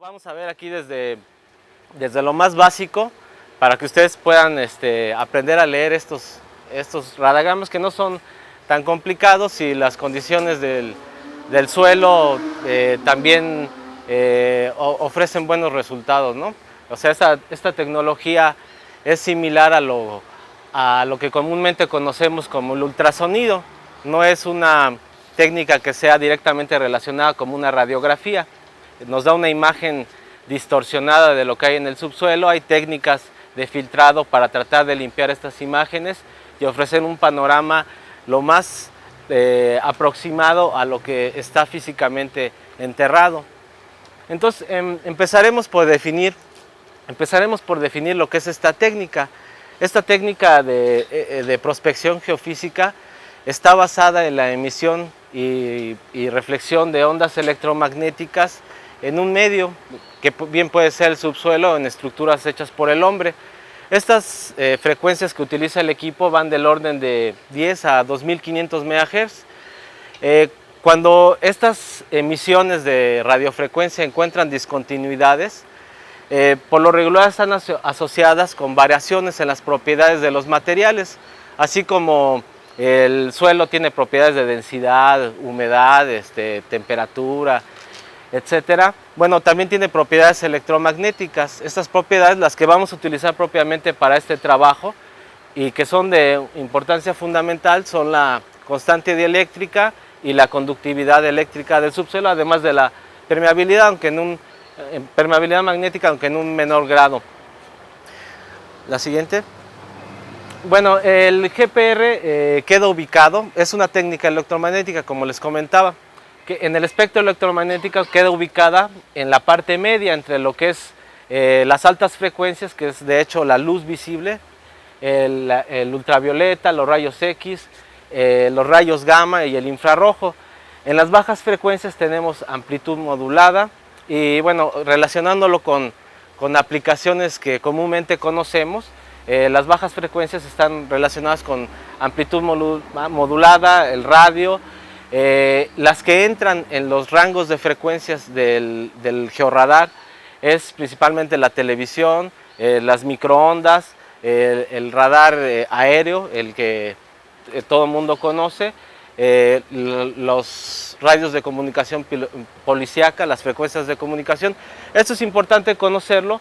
Vamos a ver aquí desde lo más básico para que ustedes puedan aprender a leer estos radagramas que no son tan complicados y las condiciones del suelo también ofrecen buenos resultados, ¿no? O sea, esta tecnología es similar a lo que comúnmente conocemos como el ultrasonido. No es una técnica que sea directamente relacionada con una radiografía. Nos da una imagen distorsionada de lo que hay en el subsuelo. Hay técnicas de filtrado para tratar de limpiar estas imágenes y ofrecer un panorama lo más aproximado a lo que está físicamente enterrado. Entonces empezaremos por definir lo que es esta técnica. Esta técnica de prospección geofísica está basada en la emisión y reflexión de ondas electromagnéticas en un medio que bien puede ser el subsuelo o en estructuras hechas por el hombre. Estas frecuencias que utiliza el equipo van del orden de 10 a 2500 MHz. Cuando estas emisiones de radiofrecuencia encuentran discontinuidades, por lo regular están asociadas con variaciones en las propiedades de los materiales, así como el suelo tiene propiedades de densidad, humedad, temperatura, etcétera. Bueno, también tiene propiedades electromagnéticas. Estas propiedades, las que vamos a utilizar propiamente para este trabajo y que son de importancia fundamental, son la constante dieléctrica y la conductividad eléctrica del subsuelo, además de la permeabilidad, permeabilidad magnética, aunque en un menor grado. La siguiente. Bueno, el GPR queda ubicado, es una técnica electromagnética, como les comentaba, que en el espectro electromagnético queda ubicada en la parte media entre lo que es las altas frecuencias, que es de hecho la luz visible, el ultravioleta, los rayos X, los rayos gamma y el infrarrojo. En las bajas frecuencias tenemos amplitud modulada y bueno, relacionándolo con aplicaciones que comúnmente conocemos, las bajas frecuencias están relacionadas con amplitud modulada, el radio. Las que entran en los rangos de frecuencias del georradar es principalmente la televisión, las microondas, el radar aéreo, el que todo el mundo conoce, los radios de comunicación policíaca, las frecuencias de comunicación. Esto es importante conocerlo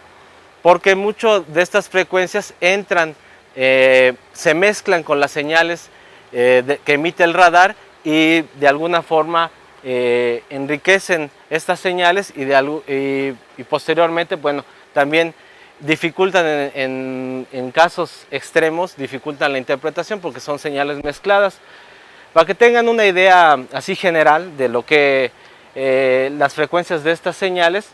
porque muchas de estas frecuencias entran, se mezclan con las señales que emite el radar y de alguna forma enriquecen estas señales y posteriormente, bueno, también dificultan en casos extremos, dificultan la interpretación porque son señales mezcladas. Para que tengan una idea así general de lo que las frecuencias de estas señales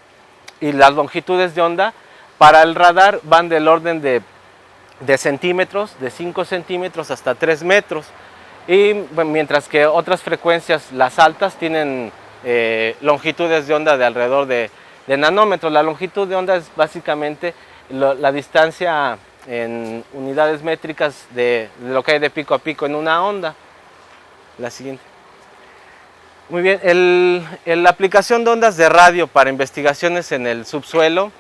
y las longitudes de onda, para el radar van del orden de centímetros, de 5 centímetros hasta 3 metros. Y bueno, mientras que otras frecuencias, las altas, tienen longitudes de onda de alrededor de nanómetros. La longitud de onda es básicamente la distancia en unidades métricas de lo que hay de pico a pico en una onda. La siguiente. Muy bien, la aplicación de ondas de radio para investigaciones en el subsuelo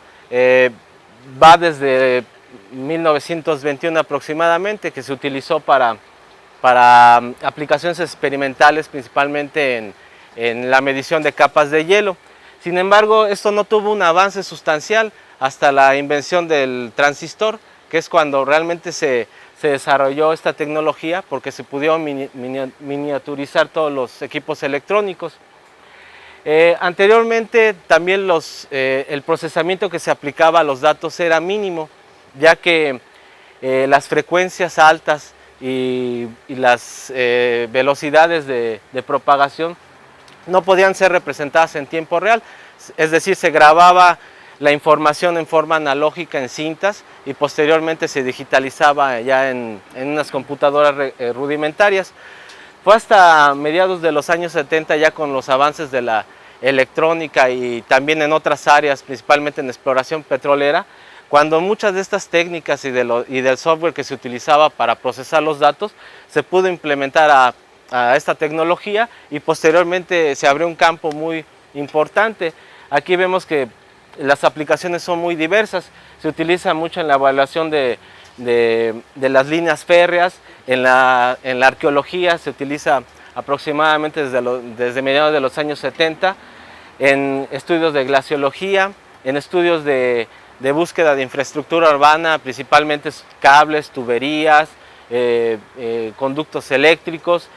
va desde 1921 aproximadamente, que se utilizó para aplicaciones experimentales, principalmente en la medición de capas de hielo. Sin embargo, esto no tuvo un avance sustancial hasta la invención del transistor, que es cuando realmente se desarrolló esta tecnología, porque se pudieron miniaturizar todos los equipos electrónicos. Anteriormente también el procesamiento que se aplicaba a los datos era mínimo, ya que las frecuencias altas y las velocidades de propagación no podían ser representadas en tiempo real, es decir, se grababa la información en forma analógica en cintas y posteriormente se digitalizaba ya en unas computadoras rudimentarias. Fue hasta mediados de los años 70, ya con los avances de la electrónica y también en otras áreas, principalmente en exploración petrolera, cuando muchas de estas técnicas y del software que se utilizaba para procesar los datos se pudo implementar a esta tecnología y posteriormente se abrió un campo muy importante. Aquí vemos que las aplicaciones son muy diversas, se utiliza mucho en la evaluación de las líneas férreas, en la arqueología se utiliza aproximadamente desde mediados de los años 70, en estudios de glaciología, en estudios de búsqueda de infraestructura urbana, principalmente cables, tuberías, conductos eléctricos.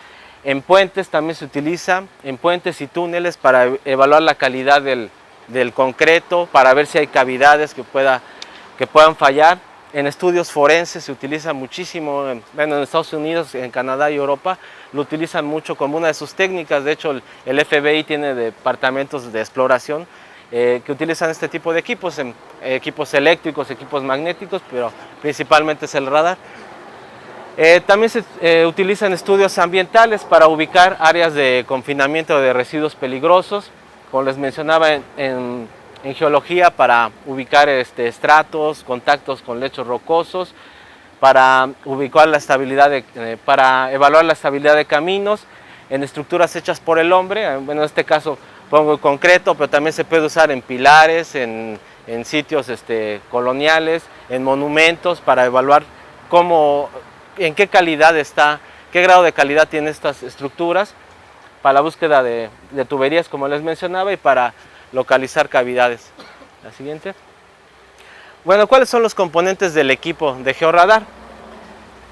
En puentes también se utiliza, en puentes y túneles para evaluar la calidad del concreto, para ver si hay cavidades que puedan fallar. En estudios forenses se utiliza muchísimo, bueno, en Estados Unidos, en Canadá y Europa lo utilizan mucho como una de sus técnicas. De hecho, el FBI tiene departamentos de exploración que utilizan este tipo de equipos, equipos eléctricos, equipos magnéticos, pero principalmente es el radar. También se utilizan estudios ambientales para ubicar áreas de confinamiento de residuos peligrosos, como les mencionaba en geología, para ubicar estratos, contactos con lechos rocosos, para ubicar la estabilidad para evaluar la estabilidad de caminos en estructuras hechas por el hombre. Bueno, en este caso pongo el concreto, pero también se puede usar en pilares, en sitios coloniales, en monumentos, para evaluar en qué calidad está, qué grado de calidad tienen estas estructuras, para la búsqueda de tuberías, como les mencionaba, y para localizar cavidades. La siguiente. Bueno, ¿cuáles son los componentes del equipo de georradar?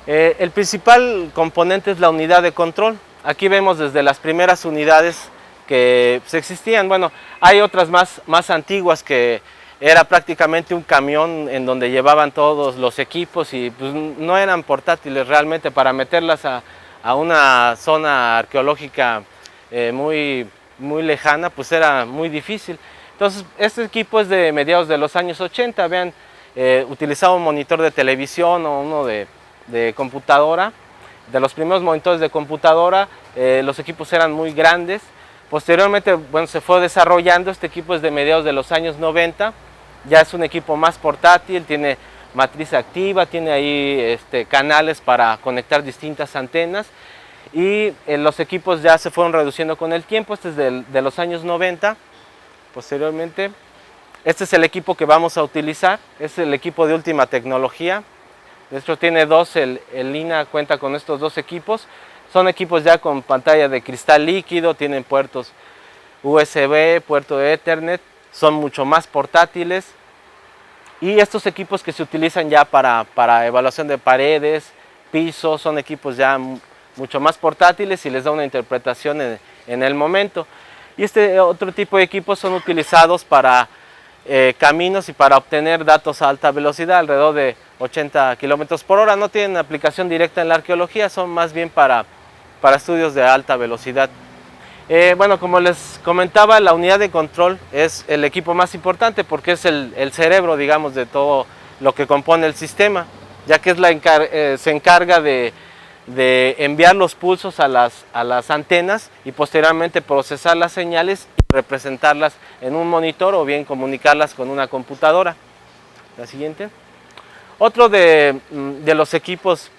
El principal componente es la unidad de control. Aquí vemos desde las primeras unidades que existían. Bueno, hay otras más antiguas que era prácticamente un camión en donde llevaban todos los equipos y pues no eran portátiles realmente. Para meterlas a una zona arqueológica muy lejana, pues era muy difícil. Entonces, este equipo es de mediados de los años 80, vean, utilizaba un monitor de televisión o uno de computadora. De los primeros monitores de computadora, los equipos eran muy grandes. Posteriormente, bueno, se fue desarrollando. Este equipo es de mediados de los años 90, ya es un equipo más portátil, tiene matriz activa, tiene ahí canales para conectar distintas antenas, y los equipos ya se fueron reduciendo con el tiempo. Este es de los años 90. Posteriormente, este es el equipo que vamos a utilizar, es el equipo de última tecnología. De hecho, tiene dos, el Lina cuenta con estos dos equipos. Son equipos ya con pantalla de cristal líquido, tienen puertos USB, puerto de Ethernet, son mucho más portátiles. Y estos equipos que se utilizan ya para evaluación de paredes, pisos, son equipos ya mucho más portátiles y les da una interpretación en el momento. Y este otro tipo de equipos son utilizados para caminos y para obtener datos a alta velocidad, alrededor de 80 kilómetros por hora. No tienen aplicación directa en la arqueología, son más bien para estudios de alta velocidad. Bueno, como les comentaba, la unidad de control es el equipo más importante porque es el cerebro, digamos, de todo lo que compone el sistema, ya que se encarga de enviar los pulsos a las antenas y posteriormente procesar las señales y representarlas en un monitor o bien comunicarlas con una computadora. La siguiente. Otro de los equipos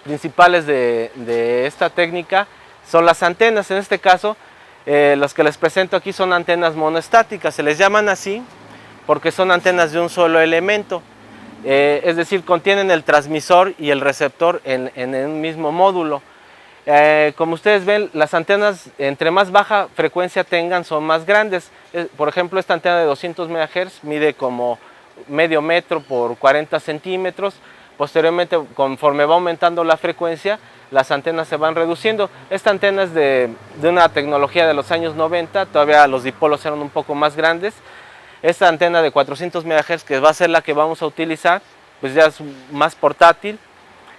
principales de esta técnica son las antenas. En este caso, los que les presento aquí son antenas monoestáticas. Se les llaman así porque son antenas de un solo elemento. Es decir, contienen el transmisor y el receptor en un mismo módulo. Como ustedes ven, las antenas, entre más baja frecuencia tengan, son más grandes. Por ejemplo, esta antena de 200 MHz mide como medio metro por 40 centímetros. Posteriormente, conforme va aumentando la frecuencia, las antenas se van reduciendo. Esta antena es de una tecnología de los años 90, todavía los dipolos eran un poco más grandes. Esta antena de 400 MHz, que va a ser la que vamos a utilizar, pues ya es más portátil.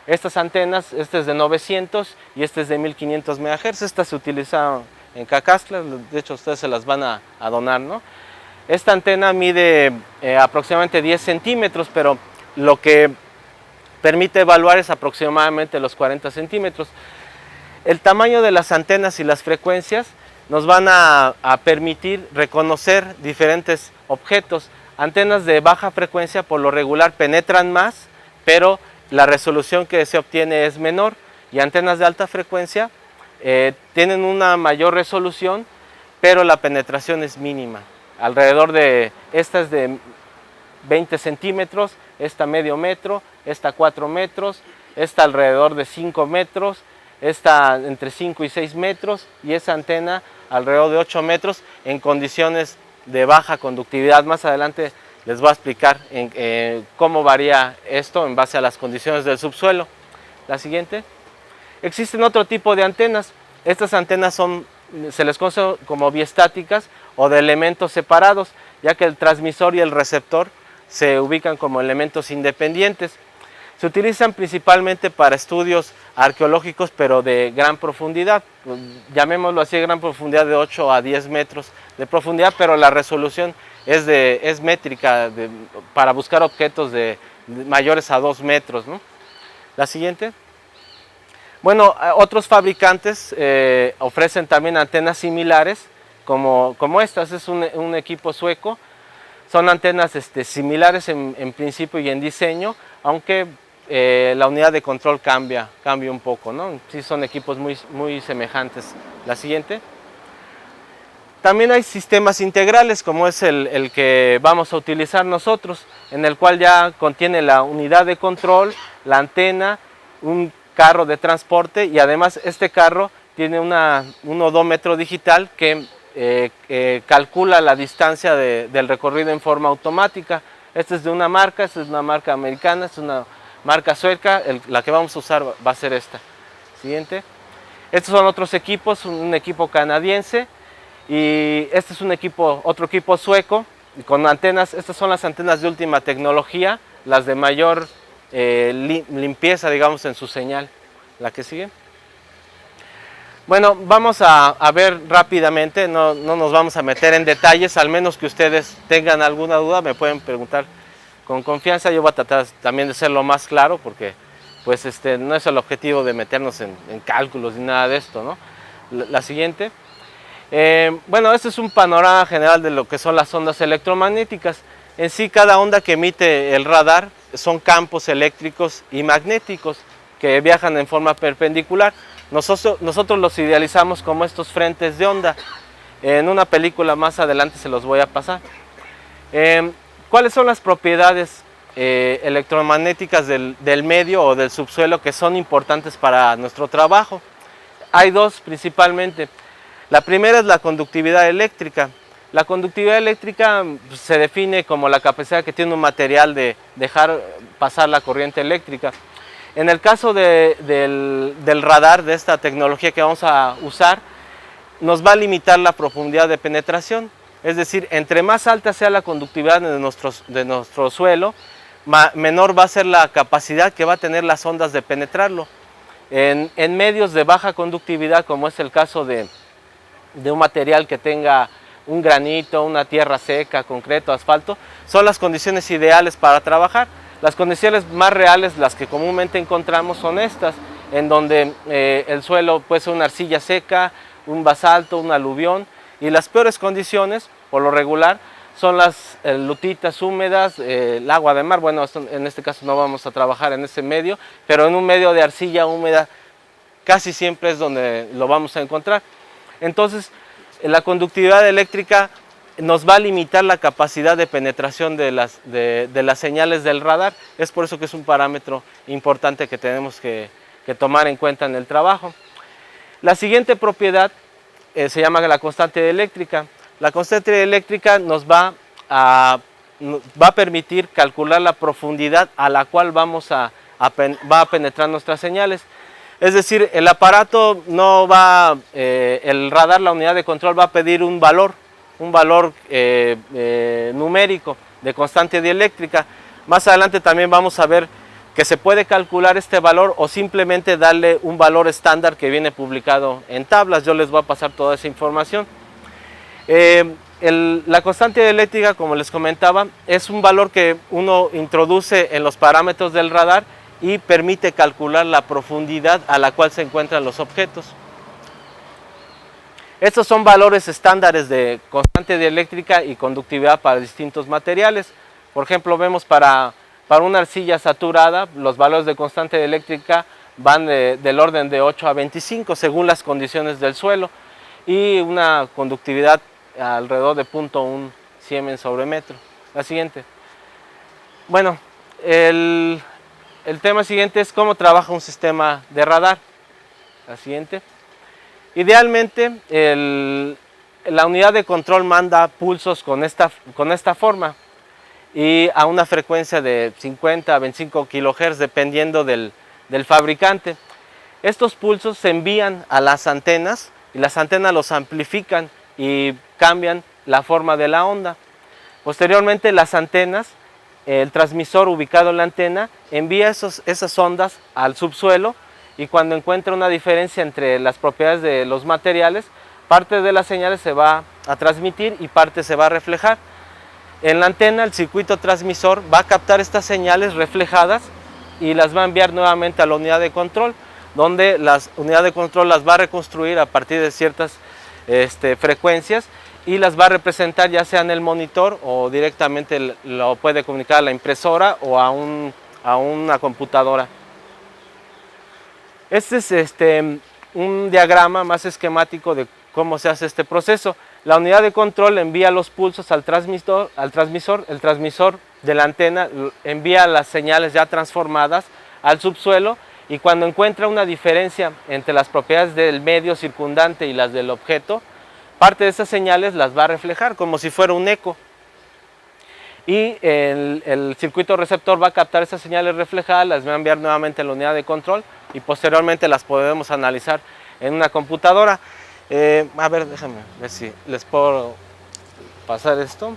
Estas antenas, este es de 900 y este es de 1500 MHz. Estas se utilizan en Cacascla, de hecho ustedes se las van a donar, ¿no? Esta antena mide aproximadamente 10 centímetros, pero lo que permite evaluar es aproximadamente los 40 centímetros. El tamaño de las antenas y las frecuencias nos van a permitir reconocer diferentes objetos. Antenas de baja frecuencia por lo regular penetran más, pero la resolución que se obtiene es menor, y antenas de alta frecuencia tienen una mayor resolución, pero la penetración es mínima. Alrededor de, esta es de 20 centímetros, esta medio metro, esta 4 metros, esta alrededor de 5 metros, esta entre 5 y 6 metros y esa antena alrededor de 8 metros en condiciones de baja conductividad. Más adelante les voy a explicar cómo varía esto en base a las condiciones del subsuelo. La siguiente. Existen otro tipo de antenas. Estas antenas se les conoce como biestáticas o de elementos separados, ya que el transmisor y el receptor se ubican como elementos independientes. Se utilizan principalmente para estudios arqueológicos, pero de gran profundidad, llamémoslo así, gran profundidad de 8 a 10 metros de profundidad, pero la resolución es métrica para buscar objetos mayores a 2 metros, ¿no? La siguiente. Bueno, otros fabricantes ofrecen también antenas similares, como estas. Es un equipo sueco. Son antenas similares en principio y en diseño, aunque la unidad de control cambia un poco, ¿no? Sí, son equipos muy semejantes. La siguiente. También hay sistemas integrales, como es el que vamos a utilizar nosotros, en el cual ya contiene la unidad de control, la antena, un carro de transporte, y además este carro tiene un odómetro digital que calcula la distancia del recorrido en forma automática. Esta es de una marca, esta es una marca americana, esta es una marca sueca, la que vamos a usar va a ser esta. Siguiente. Estos son otros equipos, un equipo canadiense, y este es otro equipo sueco con antenas. Estas son las antenas de última tecnología, las de mayor limpieza, digamos, en su señal. La que sigue. Bueno, vamos a ver rápidamente, no nos vamos a meter en detalles, al menos que ustedes tengan alguna duda, me pueden preguntar con confianza. Yo voy a tratar también de ser lo más claro, porque pues no es el objetivo de meternos en cálculos ni nada de esto, ¿no? La siguiente. Bueno, este es un panorama general de lo que son las ondas electromagnéticas. En sí, cada onda que emite el radar son campos eléctricos y magnéticos que viajan en forma perpendicular. Nosotros los idealizamos como estos frentes de onda. En una película más adelante se los voy a pasar. ¿Cuáles son las propiedades electromagnéticas del medio o del subsuelo que son importantes para nuestro trabajo? Hay dos principalmente. La primera es la conductividad eléctrica. La conductividad eléctrica se define como la capacidad que tiene un material de dejar pasar la corriente eléctrica. En el caso del radar, de esta tecnología que vamos a usar, nos va a limitar la profundidad de penetración. Es decir, entre más alta sea la conductividad de nuestro suelo, menor va a ser la capacidad que va a tener las ondas de penetrarlo. En medios de baja conductividad, como es el caso de un material que tenga un granito, una tierra seca, concreto, asfalto, son las condiciones ideales para trabajar. Las condiciones más reales, las que comúnmente encontramos, son estas, en donde el suelo puede ser una arcilla seca, un basalto, un aluvión, y las peores condiciones, por lo regular, son las lutitas húmedas, el agua de mar. Bueno, en este caso no vamos a trabajar en ese medio, pero en un medio de arcilla húmeda casi siempre es donde lo vamos a encontrar. Entonces, la conductividad eléctrica nos va a limitar la capacidad de penetración de las señales del radar. Es por eso que es un parámetro importante que tenemos que tomar en cuenta en el trabajo. La siguiente propiedad se llama la constante eléctrica. La constante eléctrica nos va a permitir calcular la profundidad a la cual va a penetrar nuestras señales. Es decir, el aparato el radar, la unidad de control, va a pedir un valor numérico de constante dieléctrica. Más adelante también vamos a ver que se puede calcular este valor o simplemente darle un valor estándar que viene publicado en tablas. Yo les voy a pasar toda esa información. La constante eléctrica, como les comentaba, es un valor que uno introduce en los parámetros del radar y permite calcular la profundidad a la cual se encuentran los objetos. Estos son valores estándares de constante dieléctrica y conductividad para distintos materiales. Por ejemplo, vemos para una arcilla saturada, los valores de constante dieléctrica van del orden de 8 a 25 según las condiciones del suelo, y una conductividad alrededor de 0.1 Siemens sobre metro. La siguiente. Bueno, el tema siguiente es cómo trabaja un sistema de radar. La siguiente. Idealmente, la unidad de control manda pulsos con esta forma y a una frecuencia de 50 a 25 kHz dependiendo del fabricante. Estos pulsos se envían a las antenas y las antenas los amplifican y cambian la forma de la onda. Posteriormente, las antenas, el transmisor ubicado en la antena envía esas ondas al subsuelo, y cuando encuentra una diferencia entre las propiedades de los materiales, parte de las señales se va a transmitir y parte se va a reflejar. En la antena, el circuito transmisor va a captar estas señales reflejadas y las va a enviar nuevamente a la unidad de control, donde la unidad de control las va a reconstruir a partir de ciertas frecuencias y las va a representar ya sea en el monitor o directamente lo puede comunicar a la impresora o a una computadora. Este es un diagrama más esquemático de cómo se hace este proceso. La unidad de control envía los pulsos al transmisor, el transmisor de la antena envía las señales ya transformadas al subsuelo, y cuando encuentra una diferencia entre las propiedades del medio circundante y las del objeto, parte de esas señales las va a reflejar como si fuera un eco. Y el circuito receptor va a captar esas señales reflejadas, las va a enviar nuevamente a la unidad de control y posteriormente las podemos analizar en una computadora. A ver, déjame ver si les puedo pasar esto.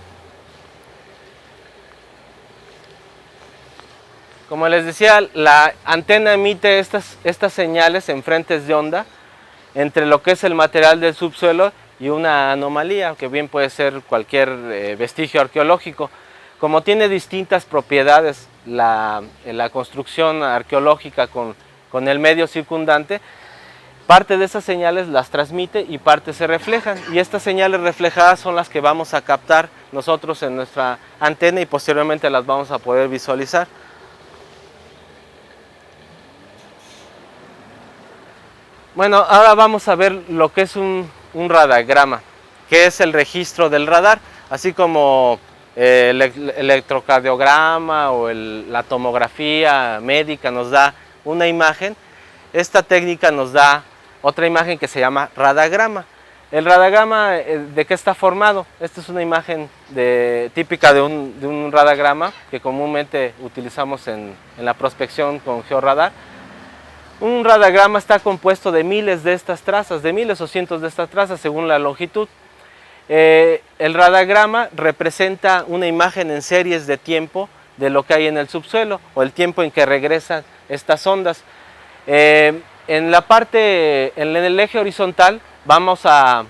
Como les decía, la antena emite estas señales en frentes de onda entre lo que es el material del subsuelo y una anomalía, que bien puede ser cualquier vestigio arqueológico. Como tiene distintas propiedades la construcción arqueológica con el medio circundante, parte de esas señales las transmite y parte se reflejan, y estas señales reflejadas son las que vamos a captar nosotros en nuestra antena y posteriormente las vamos a poder visualizar. Bueno, ahora vamos a ver lo que es un radagrama, que es el registro del radar, así como el electrocardiograma o la tomografía médica nos da una imagen. Esta técnica nos da otra imagen que se llama radagrama. El radagrama, ¿de qué está formado? Esta es una imagen típica de un radagrama que comúnmente utilizamos en la prospección con georradar. Un radagrama está compuesto de miles de estas trazas, de miles o cientos de estas trazas según la longitud. El radagrama representa una imagen en series de tiempo de lo que hay en el subsuelo o el tiempo en que regresan estas ondas. En el eje horizontal vamos a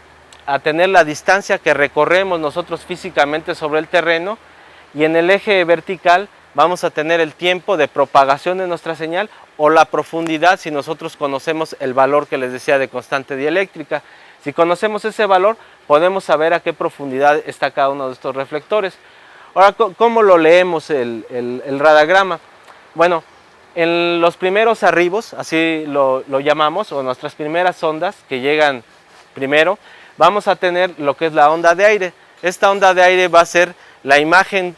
tener la distancia que recorremos nosotros físicamente sobre el terreno, y en el eje vertical vamos a tener el tiempo de propagación de nuestra señal o la profundidad si nosotros conocemos el valor que les decía de constante dieléctrica. Si conocemos ese valor, podemos saber a qué profundidad está cada uno de estos reflectores. Ahora, ¿cómo lo leemos el radagrama? Bueno, en los primeros arribos, así lo llamamos, o nuestras primeras ondas que llegan primero, vamos a tener lo que es la onda de aire. Esta onda de aire va a ser la imagen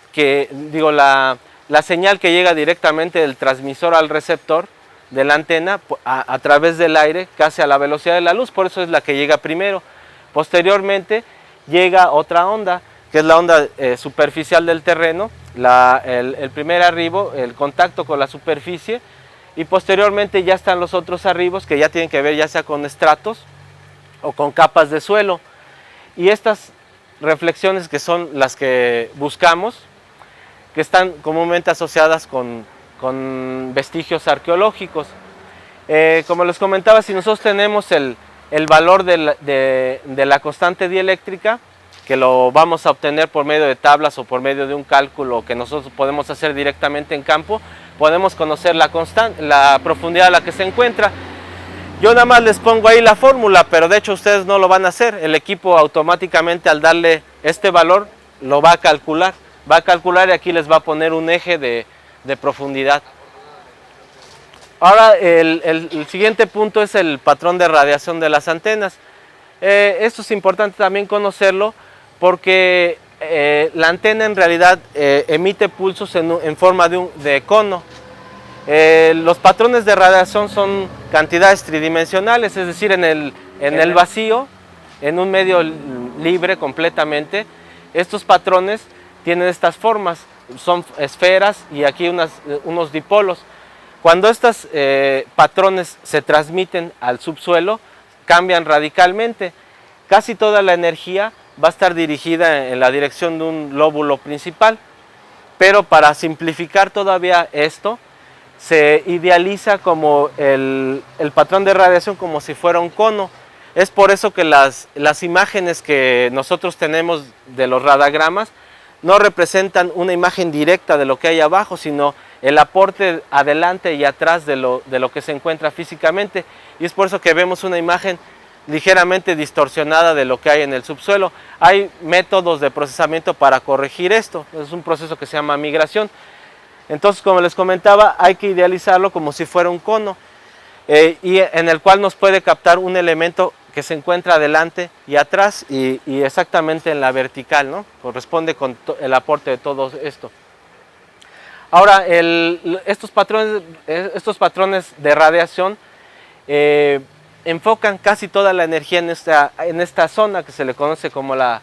la señal que llega directamente del transmisor al receptor de la antena a través del aire, casi a la velocidad de la luz, por eso es la que llega primero. Posteriormente llega otra onda, que es la onda superficial del terreno, el primer arribo, el contacto con la superficie, y posteriormente ya están los otros arribos que ya tienen que ver ya sea con estratos o con capas de suelo. Y estas reflexiones, que son las que buscamos, que están comúnmente asociadas con vestigios arqueológicos. Como les comentaba, si nosotros tenemos el valor de la constante dieléctrica, que lo vamos a obtener por medio de tablas o por medio de un cálculo que nosotros podemos hacer directamente en campo, podemos conocer la profundidad a la que se encuentra. Yo nada más les pongo ahí la fórmula, pero de hecho ustedes no lo van a hacer. El equipo automáticamente, al darle este valor, lo va a calcular. Y aquí les va a poner un eje de profundidad. Ahora el siguiente punto es el patrón de radiación de las antenas. Esto es importante también conocerlo, porque la antena en realidad emite pulsos en forma de cono. Los patrones de radiación son cantidades tridimensionales, es decir, en el vacío, en un medio libre completamente, estos patrones tienen estas formas, son esferas y aquí unos dipolos. Cuando estos patrones se transmiten al subsuelo, cambian radicalmente. Casi toda la energía va a estar dirigida en la dirección de un lóbulo principal, pero para simplificar todavía esto, se idealiza como el patrón de radiación como si fuera un cono. Es por eso que las imágenes que nosotros tenemos de los radagramas no representan una imagen directa de lo que hay abajo, sino el aporte adelante y atrás de lo que se encuentra físicamente. Y es por eso que vemos una imagen ligeramente distorsionada de lo que hay en el subsuelo. Hay métodos de procesamiento para corregir esto. Es un proceso que se llama migración. Entonces, como les comentaba, hay que idealizarlo como si fuera un cono, y en el cual nos puede captar un elemento que se encuentra adelante y atrás y exactamente en la vertical, ¿no? Corresponde con el aporte de todo esto. Ahora, estos patrones de radiación enfocan casi toda la energía en esta zona que se le conoce como la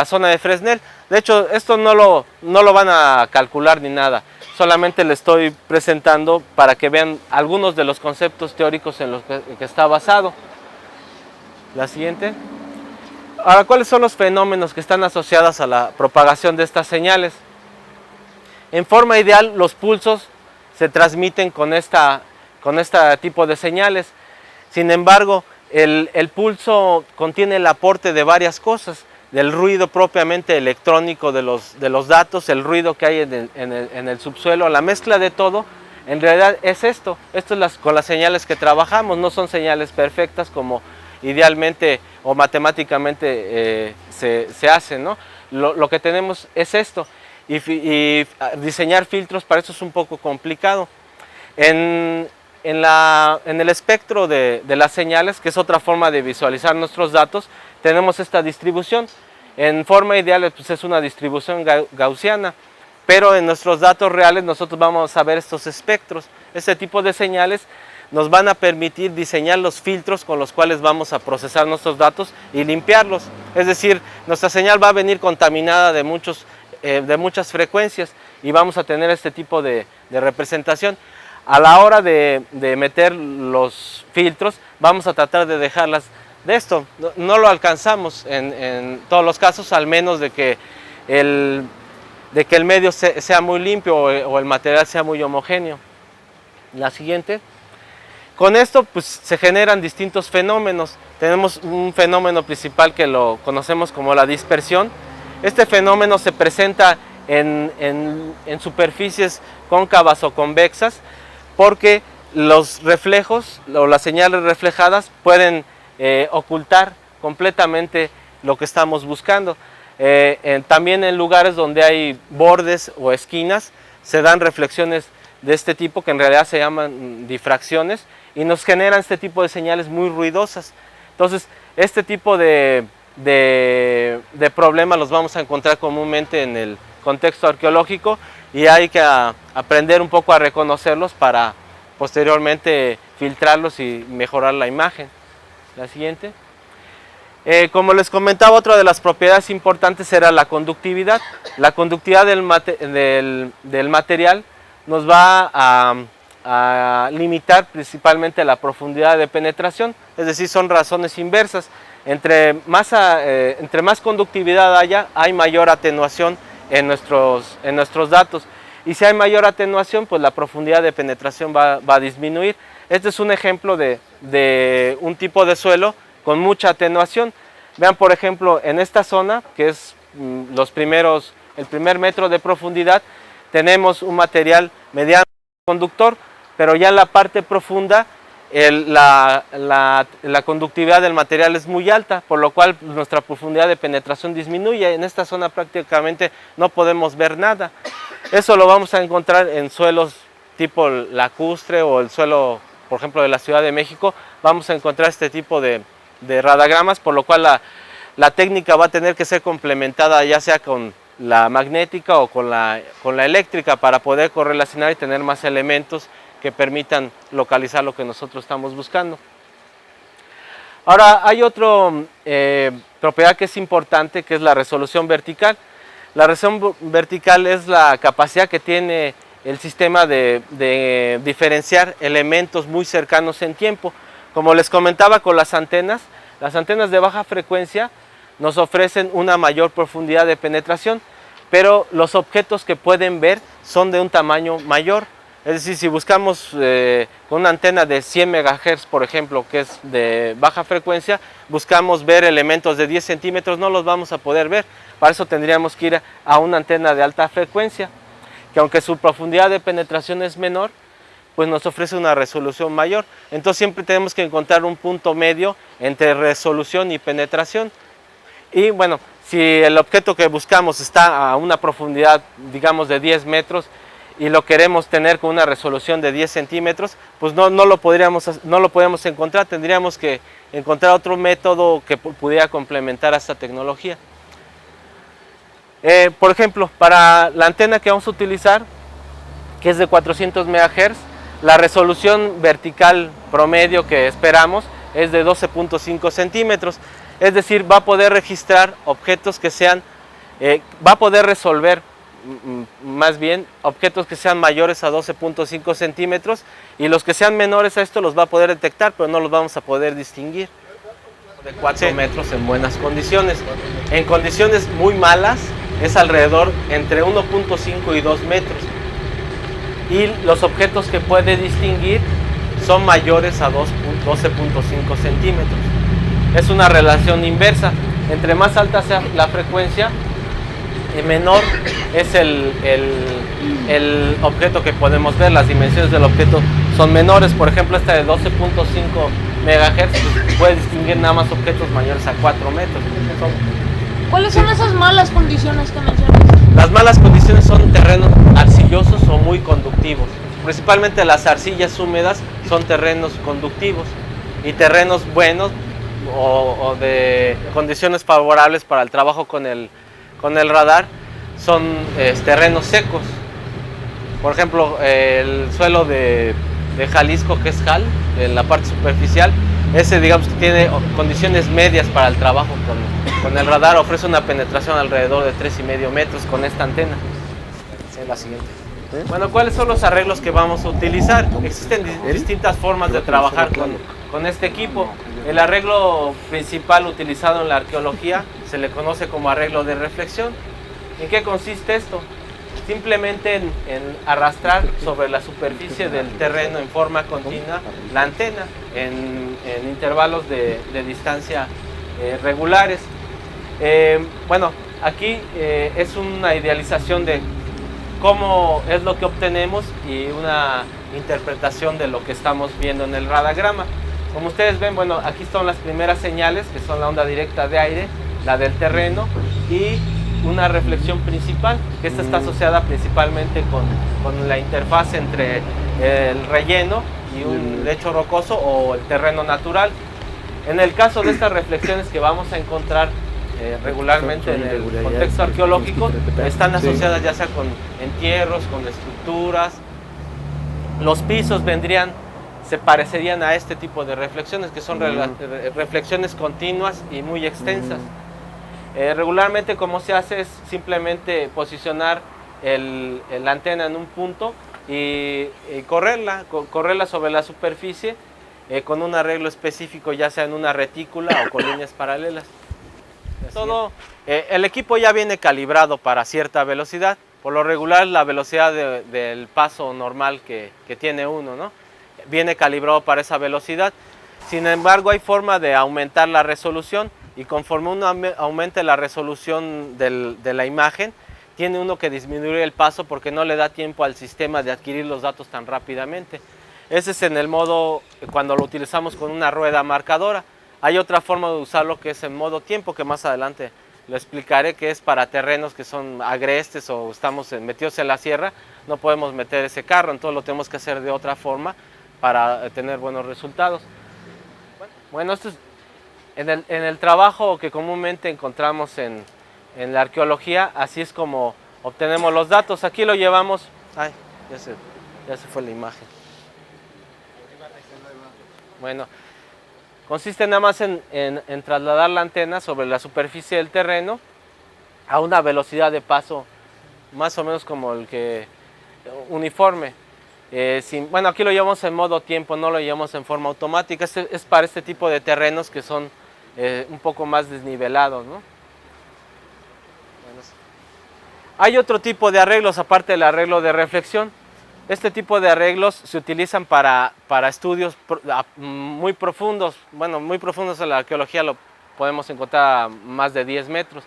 zona de Fresnel. De hecho, esto no lo van a calcular ni nada. Solamente le estoy presentando para que vean algunos de los conceptos teóricos en los que está basado. La siguiente. Ahora, ¿cuáles son los fenómenos que están asociados a la propagación de estas señales? En forma ideal, los pulsos se transmiten con este tipo de señales. Sin embargo, el pulso contiene el aporte de varias cosas, del ruido propiamente electrónico de los datos, el ruido que hay en el subsuelo, la mezcla de todo. En realidad es esto es con las señales que trabajamos. No son señales perfectas como idealmente o matemáticamente se hacen, ¿no? Lo que tenemos es esto, y diseñar filtros para eso es un poco complicado. En el espectro de las señales, que es otra forma de visualizar nuestros datos, tenemos esta distribución. En forma ideal, pues, es una distribución gaussiana, pero en nuestros datos reales nosotros vamos a ver estos espectros. Este tipo de señales nos van a permitir diseñar los filtros con los cuales vamos a procesar nuestros datos y limpiarlos. Es decir, nuestra señal va a venir contaminada de muchas frecuencias y vamos a tener este tipo de representación. A la hora de meter los filtros, vamos a tratar de dejarlas de esto. No lo alcanzamos en todos los casos, al menos de que el medio sea muy limpio o el material sea muy homogéneo. La siguiente. Con esto pues, se generan distintos fenómenos. Tenemos un fenómeno principal que lo conocemos como la dispersión. Este fenómeno se presenta en superficies cóncavas o convexas, porque los reflejos o las señales reflejadas pueden ocultar completamente lo que estamos buscando. También en lugares donde hay bordes o esquinas se dan reflexiones de este tipo, que en realidad se llaman difracciones, y nos generan este tipo de señales muy ruidosas. Entonces, este tipo de problemas los vamos a encontrar comúnmente en el contexto arqueológico, y hay que aprender un poco a reconocerlos para posteriormente filtrarlos y mejorar la imagen. La siguiente. Como les comentaba, otra de las propiedades importantes era la conductividad. La conductividad del material nos va a limitar principalmente la profundidad de penetración, es decir, son razones inversas. Entre más conductividad haya, hay mayor atenuación en nuestros datos. Y si hay mayor atenuación, pues la profundidad de penetración va a disminuir. Este es un ejemplo de un tipo de suelo con mucha atenuación. Vean, por ejemplo, en esta zona, que es el primer metro de profundidad, tenemos un material mediano conductor, pero ya en la parte profunda la conductividad del material es muy alta, por lo cual nuestra profundidad de penetración disminuye. En esta zona prácticamente no podemos ver nada. Eso lo vamos a encontrar en suelos tipo lacustre o el suelo, por ejemplo, de la Ciudad de México. Vamos a encontrar este tipo de radagramas, por lo cual la técnica va a tener que ser complementada ya sea con la magnética o con la eléctrica para poder correlacionar y tener más elementos que permitan localizar lo que nosotros estamos buscando. Ahora hay otra propiedad que es importante, que es la resolución vertical. La resolución vertical es la capacidad que tiene el sistema de diferenciar elementos muy cercanos en tiempo. Como les comentaba con las antenas de baja frecuencia nos ofrecen una mayor profundidad de penetración, pero los objetos que pueden ver son de un tamaño mayor. Es decir, si buscamos con una antena de 100 MHz, por ejemplo, que es de baja frecuencia, buscamos ver elementos de 10 centímetros, no los vamos a poder ver. Para eso tendríamos que ir a una antena de alta frecuencia, que aunque su profundidad de penetración es menor, pues nos ofrece una resolución mayor. Entonces siempre tenemos que encontrar un punto medio entre resolución y penetración. Y bueno, si el objeto que buscamos está a una profundidad, digamos, de 10 metros y lo queremos tener con una resolución de 10 centímetros, pues no lo podríamos encontrar. Tendríamos que encontrar otro método que pudiera complementar a esta tecnología. Por ejemplo, para la antena que vamos a utilizar, que es de 400 MHz, la resolución vertical promedio que esperamos es de 12.5 centímetros. Es decir, va a poder registrar objetos que sean, va a poder resolver más bien objetos que sean mayores a 12.5 centímetros, y los que sean menores a esto los va a poder detectar, pero no los vamos a poder distinguir. De 4 metros en buenas condiciones. En condiciones muy malas es alrededor entre 1.5 y 2 metros. Y los objetos que puede distinguir son mayores a 12.5 centímetros. Es una relación inversa. Entre más alta sea la frecuencia, menor es el objeto que podemos ver. Las dimensiones del objeto son menores. Por ejemplo, esta de 12.5 MHz pues, puede distinguir nada más objetos mayores a 4 metros. ¿Cuáles son esas malas condiciones que mencionas? Las malas condiciones son terrenos arcillosos o muy conductivos. Principalmente las arcillas húmedas son terrenos conductivos, y terrenos buenos o de condiciones favorables para el trabajo con el radar son terrenos secos. Por ejemplo, el suelo de Jalisco, que es JAL, en la parte superficial, ese digamos que tiene condiciones medias para el trabajo con el radar, ofrece una penetración alrededor de 3,5 metros con esta antena. Sí, la siguiente. Bueno, ¿cuáles son los arreglos que vamos a utilizar? Existen distintas formas de trabajar con este equipo. El arreglo principal utilizado en la arqueología se le conoce como arreglo de reflexión. ¿En qué consiste esto? Simplemente en arrastrar sobre la superficie del terreno en forma continua la antena en intervalos de distancia regulares. Bueno, aquí es una idealización de cómo es lo que obtenemos y una interpretación de lo que estamos viendo en el radagrama. Como ustedes ven, bueno, aquí están las primeras señales, que son la onda directa de aire, la del terreno y una reflexión principal, que esta está asociada principalmente con la interfaz entre el relleno y un lecho rocoso o el terreno natural. En el caso de estas reflexiones que vamos a encontrar regularmente en el contexto arqueológico, están asociadas ya sea con entierros, con estructuras. Los pisos se parecerían a este tipo de reflexiones, que son reflexiones continuas y muy extensas. Regularmente como se hace es simplemente posicionar la antena en un punto y correrla sobre la superficie con un arreglo específico, ya sea en una retícula o con líneas paralelas. Todo, el equipo ya viene calibrado para cierta velocidad. Por lo regular, la velocidad del paso normal que tiene uno, ¿no? Viene calibrado para esa velocidad. Sin embargo, hay forma de aumentar la resolución, y conforme uno aumente la resolución de la imagen, tiene uno que disminuir el paso porque no le da tiempo al sistema de adquirir los datos tan rápidamente. Ese es en el modo cuando lo utilizamos con una rueda marcadora. Hay otra forma de usarlo que es en modo tiempo, que más adelante lo explicaré, que es para terrenos que son agrestes o estamos metidos en la sierra. No podemos meter ese carro, entonces lo tenemos que hacer de otra forma para tener buenos resultados. Bueno, esto es en el trabajo que comúnmente encontramos en la arqueología, así es como obtenemos los datos. Aquí lo llevamos. Ay, ya se fue la imagen. Bueno, consiste nada más en trasladar la antena sobre la superficie del terreno a una velocidad de paso más o menos como el que uniforme. Bueno, aquí lo llevamos en modo tiempo, no lo llevamos en forma automática. Es para este tipo de terrenos que son un poco más desnivelados, ¿no? Hay otro tipo de arreglos aparte del arreglo de reflexión. Este tipo de arreglos se utilizan para estudios muy profundos. Bueno, muy profundos en la arqueología lo podemos encontrar a más de 10 metros.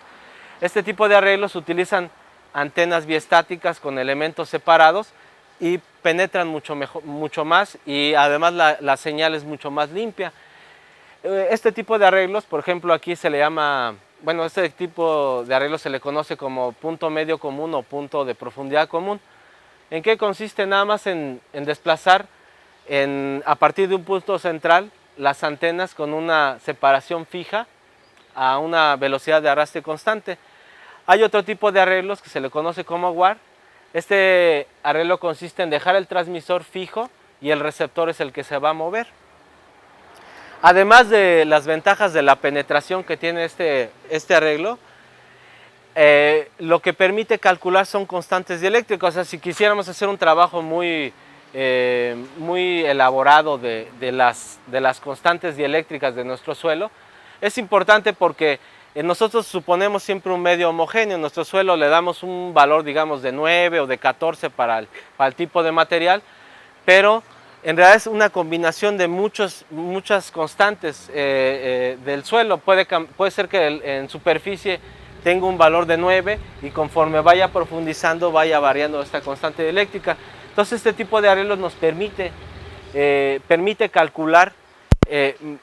Este tipo de arreglos utilizan antenas biestáticas con elementos separados y penetran mucho más, y además la señal es mucho más limpia. Este tipo de arreglos, por ejemplo, aquí se le llama, bueno, este tipo de arreglos se le conoce como punto medio común o punto de profundidad común. ¿En qué consiste? Nada más en desplazar a partir de un punto central las antenas con una separación fija a una velocidad de arrastre constante. Hay otro tipo de arreglos que se le conoce como WAR. Este arreglo consiste en dejar el transmisor fijo y el receptor es el que se va a mover. Además de las ventajas de la penetración que tiene este arreglo, lo que permite calcular son constantes dieléctricas. O sea, si quisiéramos hacer un trabajo muy elaborado de las constantes dieléctricas de nuestro suelo, es importante porque nosotros suponemos siempre un medio homogéneo. En nuestro suelo le damos un valor, digamos, de 9 o de 14 para el tipo de material, pero en realidad es una combinación de muchas constantes del suelo. Puede ser que en superficie tenga un valor de 9 y conforme vaya profundizando vaya variando esta constante dieléctrica. Entonces este tipo de arreglos nos permite calcular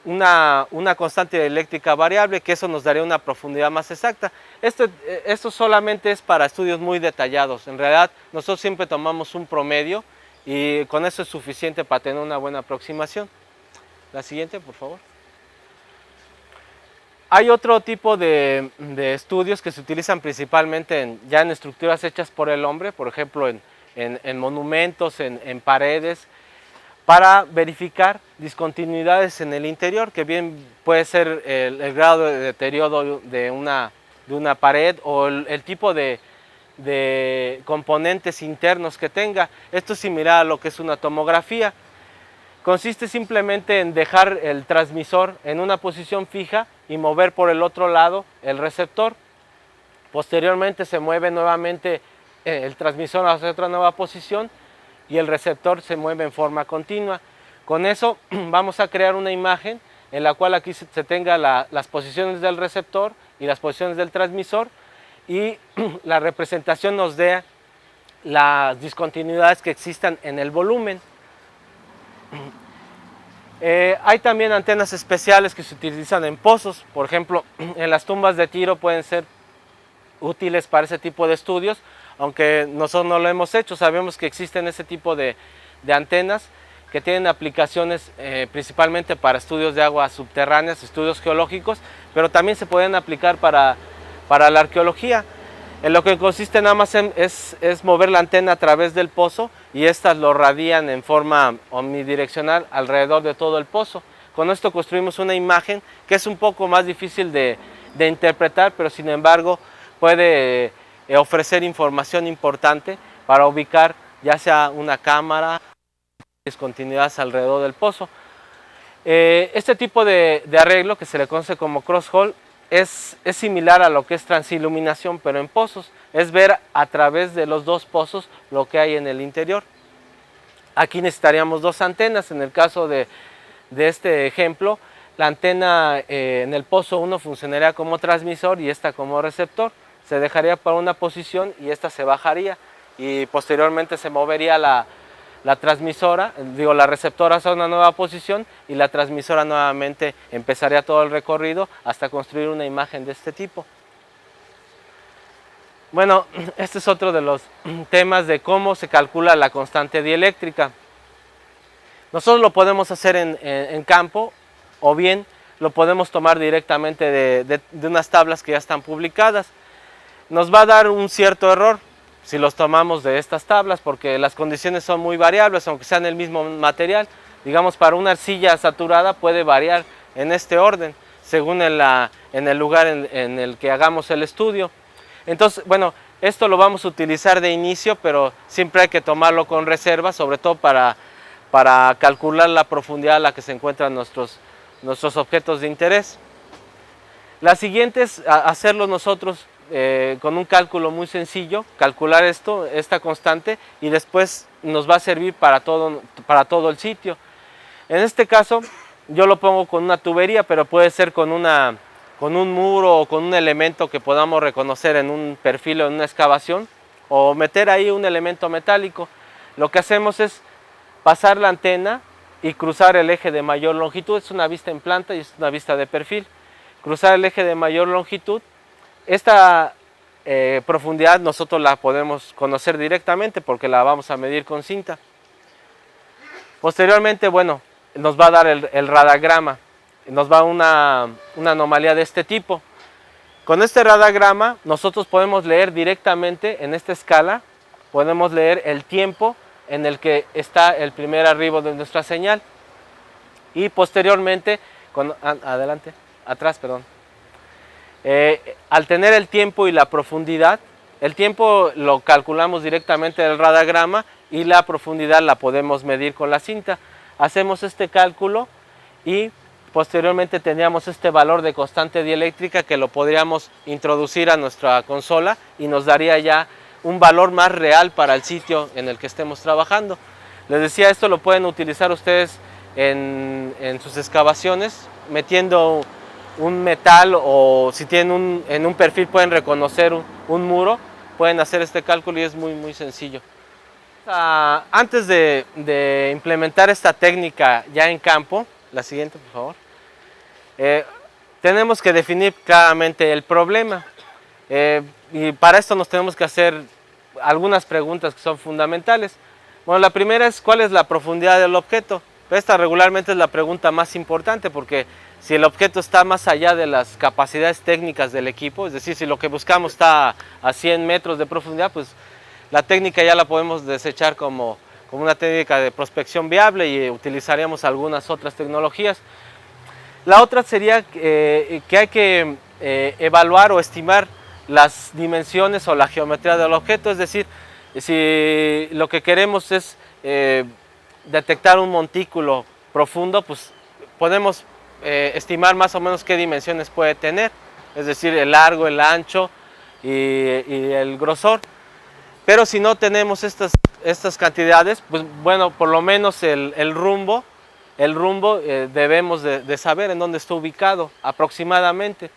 una constante dieléctrica variable, que eso nos daría una profundidad más exacta. Esto solamente es para estudios muy detallados. En realidad nosotros siempre tomamos un promedio y con eso es suficiente para tener una buena aproximación. La siguiente, por favor. Hay otro tipo de estudios que se utilizan principalmente ya en estructuras hechas por el hombre, por ejemplo en monumentos, en paredes, para verificar discontinuidades en el interior, que bien puede ser el grado de deterioro de una pared o el tipo de componentes internos que tenga. Esto es similar a lo que es una tomografía. Consiste simplemente en dejar el transmisor en una posición fija y mover por el otro lado el receptor. Posteriormente se mueve nuevamente el transmisor hacia otra nueva posición y el receptor se mueve en forma continua. Con eso vamos a crear una imagen en la cual aquí se tenga las posiciones del receptor y las posiciones del transmisor, y la representación nos dé las discontinuidades que existan en el volumen. Hay también antenas especiales que se utilizan en pozos. Por ejemplo, en las tumbas de Tiro pueden ser útiles para ese tipo de estudios, aunque nosotros no lo hemos hecho. Sabemos que existen ese tipo de antenas que tienen aplicaciones principalmente para estudios de aguas subterráneas, estudios geológicos, pero también se pueden aplicar para la arqueología. En lo que consiste nada más es mover la antena a través del pozo, y estas lo radian en forma omnidireccional alrededor de todo el pozo. Con esto construimos una imagen que es un poco más difícil de interpretar, pero sin embargo puede ofrecer información importante para ubicar ya sea una cámara, discontinuidades alrededor del pozo. Este tipo de arreglo, que se le conoce como cross hole, es similar a lo que es transiluminación, pero en pozos. Es ver a través de los dos pozos lo que hay en el interior. Aquí necesitaríamos dos antenas. En el caso de este ejemplo, la antena en el pozo 1 funcionaría como transmisor y esta como receptor. Se dejaría para una posición y esta se bajaría y posteriormente se movería la transmisora, la receptora hacia una nueva posición y la transmisora nuevamente empezaría todo el recorrido hasta construir una imagen de este tipo. Bueno, este es otro de los temas de cómo se calcula la constante dieléctrica. Nosotros lo podemos hacer en campo o bien lo podemos tomar directamente de unas tablas que ya están publicadas. Nos va a dar un cierto error si los tomamos de estas tablas porque las condiciones son muy variables, aunque sean el mismo material. Digamos, para una arcilla saturada puede variar en este orden, según en el lugar en el que hagamos el estudio. Entonces, bueno, esto lo vamos a utilizar de inicio, pero siempre hay que tomarlo con reserva, sobre todo para calcular la profundidad a la que se encuentran nuestros objetos de interés. La siguiente es hacerlo nosotros con un cálculo muy sencillo, calcular esta constante, y después nos va a servir para todo el sitio. En este caso yo lo pongo con una tubería, pero puede ser con un muro o con un elemento que podamos reconocer en un perfil o en una excavación, o meter ahí un elemento metálico. Lo que hacemos es pasar la antena y cruzar el eje de mayor longitud. Es una vista en planta y es una vista de perfil. Cruzar el eje de mayor longitud. Esta profundidad nosotros la podemos conocer directamente porque la vamos a medir con cinta. Posteriormente, bueno, nos va a dar el radagrama. Nos va una anomalía de este tipo. Con este radagrama nosotros podemos leer directamente en esta escala, podemos leer el tiempo en el que está el primer arribo de nuestra señal y posteriormente, al tener el tiempo y la profundidad, el tiempo lo calculamos directamente del radagrama y la profundidad la podemos medir con la cinta. Hacemos este cálculo y posteriormente tendríamos este valor de constante dieléctrica que lo podríamos introducir a nuestra consola y nos daría ya un valor más real para el sitio en el que estemos trabajando. Les decía, esto lo pueden utilizar ustedes en sus excavaciones, metiendo un metal, o si tienen en un perfil pueden reconocer un muro, pueden hacer este cálculo y es muy, muy sencillo. Antes de implementar esta técnica ya en campo, la siguiente por favor, tenemos que definir claramente el problema. Y para esto nos tenemos que hacer algunas preguntas que son fundamentales. Bueno, la primera es ¿cuál es la profundidad del objeto? Esta regularmente es la pregunta más importante porque si el objeto está más allá de las capacidades técnicas del equipo, es decir, si lo que buscamos está a 100 metros de profundidad, pues la técnica ya la podemos desechar como una técnica de prospección viable y utilizaríamos algunas otras tecnologías. La otra sería que hay que evaluar o estimar las dimensiones o la geometría del objeto, es decir, si lo que queremos es detectar un montículo profundo, pues podemos estimar más o menos qué dimensiones puede tener, es decir, el largo, el ancho y el grosor. Pero si no tenemos estas cantidades, pues bueno, por lo menos el rumbo debemos de saber en dónde está ubicado aproximadamente.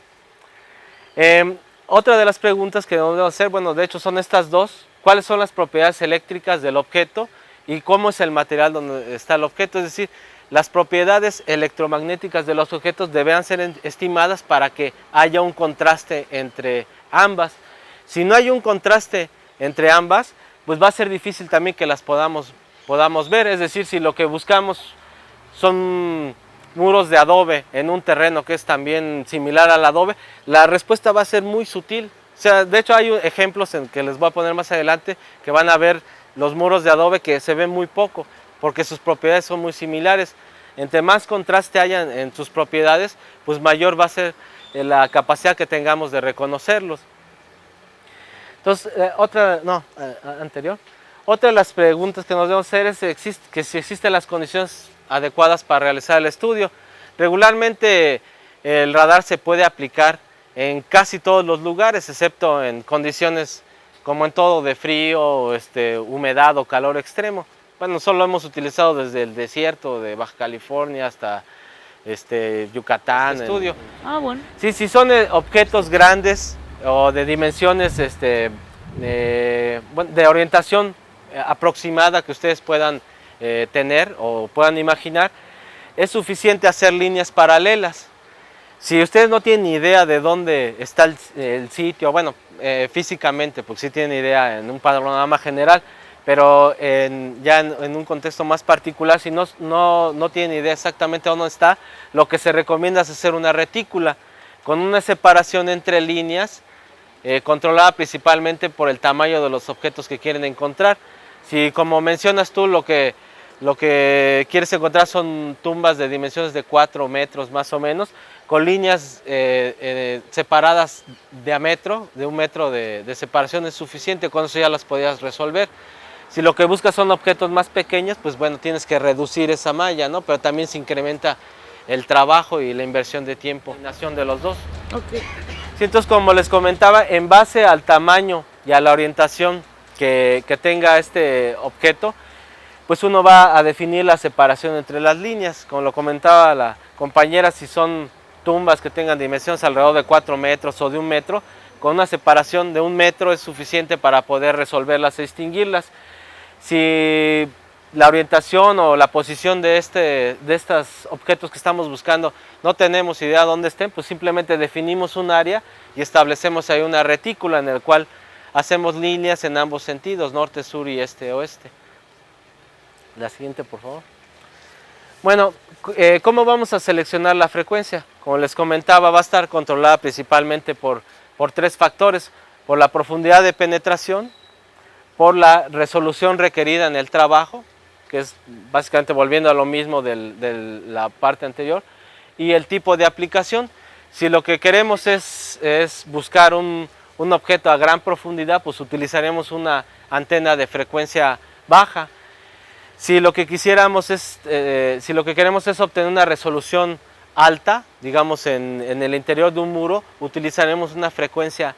Otra de las preguntas que debemos hacer, bueno, de hecho son estas dos: ¿cuáles son las propiedades eléctricas del objeto y cómo es el material donde está el objeto? Es decir, las propiedades electromagnéticas de los objetos deben ser estimadas para que haya un contraste entre ambas. Si no hay un contraste entre ambas, pues va a ser difícil también que las podamos ver. Es decir, si lo que buscamos son muros de adobe en un terreno que es también similar al adobe, la respuesta va a ser muy sutil. O sea, de hecho hay ejemplos en que les voy a poner más adelante que van a ver los muros de adobe que se ven muy poco porque sus propiedades son muy similares. Entre más contraste haya en sus propiedades, pues mayor va a ser la capacidad que tengamos de reconocerlos. Entonces, otra de las preguntas que nos debemos hacer es que si existen las condiciones adecuadas para realizar el estudio. Regularmente el radar se puede aplicar en casi todos los lugares, excepto en condiciones como en todo de frío, humedad o calor extremo. Bueno, solo hemos utilizado desde el desierto de Baja California hasta Yucatán. Estudio. Ah, bueno. Sí, si son objetos grandes o de dimensiones de orientación aproximada que ustedes puedan tener o puedan imaginar, es suficiente hacer líneas paralelas. Si ustedes no tienen ni idea de dónde está el sitio, bueno, físicamente, porque sí tienen idea en un panorama general, pero ya en un contexto más particular, si no tienen idea exactamente dónde está, lo que se recomienda es hacer una retícula con una separación entre líneas, controlada principalmente por el tamaño de los objetos que quieren encontrar. Si, como mencionas tú, lo que quieres encontrar son tumbas de dimensiones de 4 metros más o menos, con líneas separadas diámetro, de 1 metro de separación es suficiente, con eso ya las podías resolver. Si lo que buscas son objetos más pequeños, pues bueno, tienes que reducir esa malla, ¿no? Pero también se incrementa el trabajo y la inversión de tiempo, combinación de los dos. Ok. Sí, entonces, como les comentaba, en base al tamaño y a la orientación que tenga este objeto, pues uno va a definir la separación entre las líneas. Como lo comentaba la compañera, si son tumbas que tengan dimensiones alrededor de 4 metros o de 1 metro, con una separación de 1 metro es suficiente para poder resolverlas e distinguirlas. Si la orientación o la posición de estos objetos que estamos buscando no tenemos idea de dónde estén, pues simplemente definimos un área y establecemos ahí una retícula en el cual hacemos líneas en ambos sentidos, norte, sur y este-oeste. La siguiente, por favor. Bueno, ¿cómo vamos a seleccionar la frecuencia? Como les comentaba, va a estar controlada principalmente por 3 factores: por la profundidad de penetración, por la resolución requerida en el trabajo, que es básicamente volviendo a lo mismo de la parte anterior, y el tipo de aplicación. Si lo que queremos es buscar un objeto a gran profundidad, pues utilizaremos una antena de frecuencia baja. Si lo que queremos es obtener una resolución alta, digamos en el interior de un muro, utilizaremos una frecuencia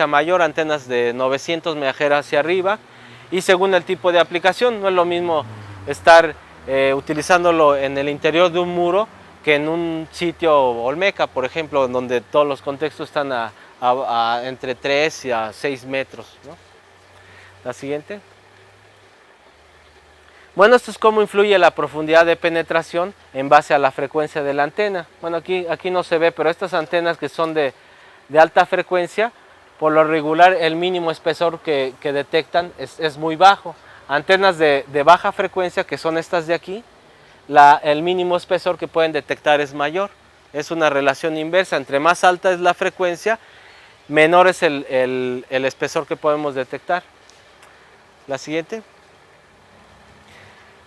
mayor, antenas de 900 MHz hacia arriba, y según el tipo de aplicación. No es lo mismo estar utilizándolo en el interior de un muro que en un sitio olmeca, por ejemplo, en donde todos los contextos están entre 3 y a 6 metros, ¿no? La siguiente. Bueno, esto es cómo influye la profundidad de penetración en base a la frecuencia de la antena. Bueno, aquí no se ve, pero estas antenas que son de alta frecuencia, por lo regular el mínimo espesor que detectan es muy bajo. Antenas de baja frecuencia, que son estas de aquí, el mínimo espesor que pueden detectar es mayor. Es una relación inversa: entre más alta es la frecuencia, menor es el espesor que podemos detectar. La siguiente.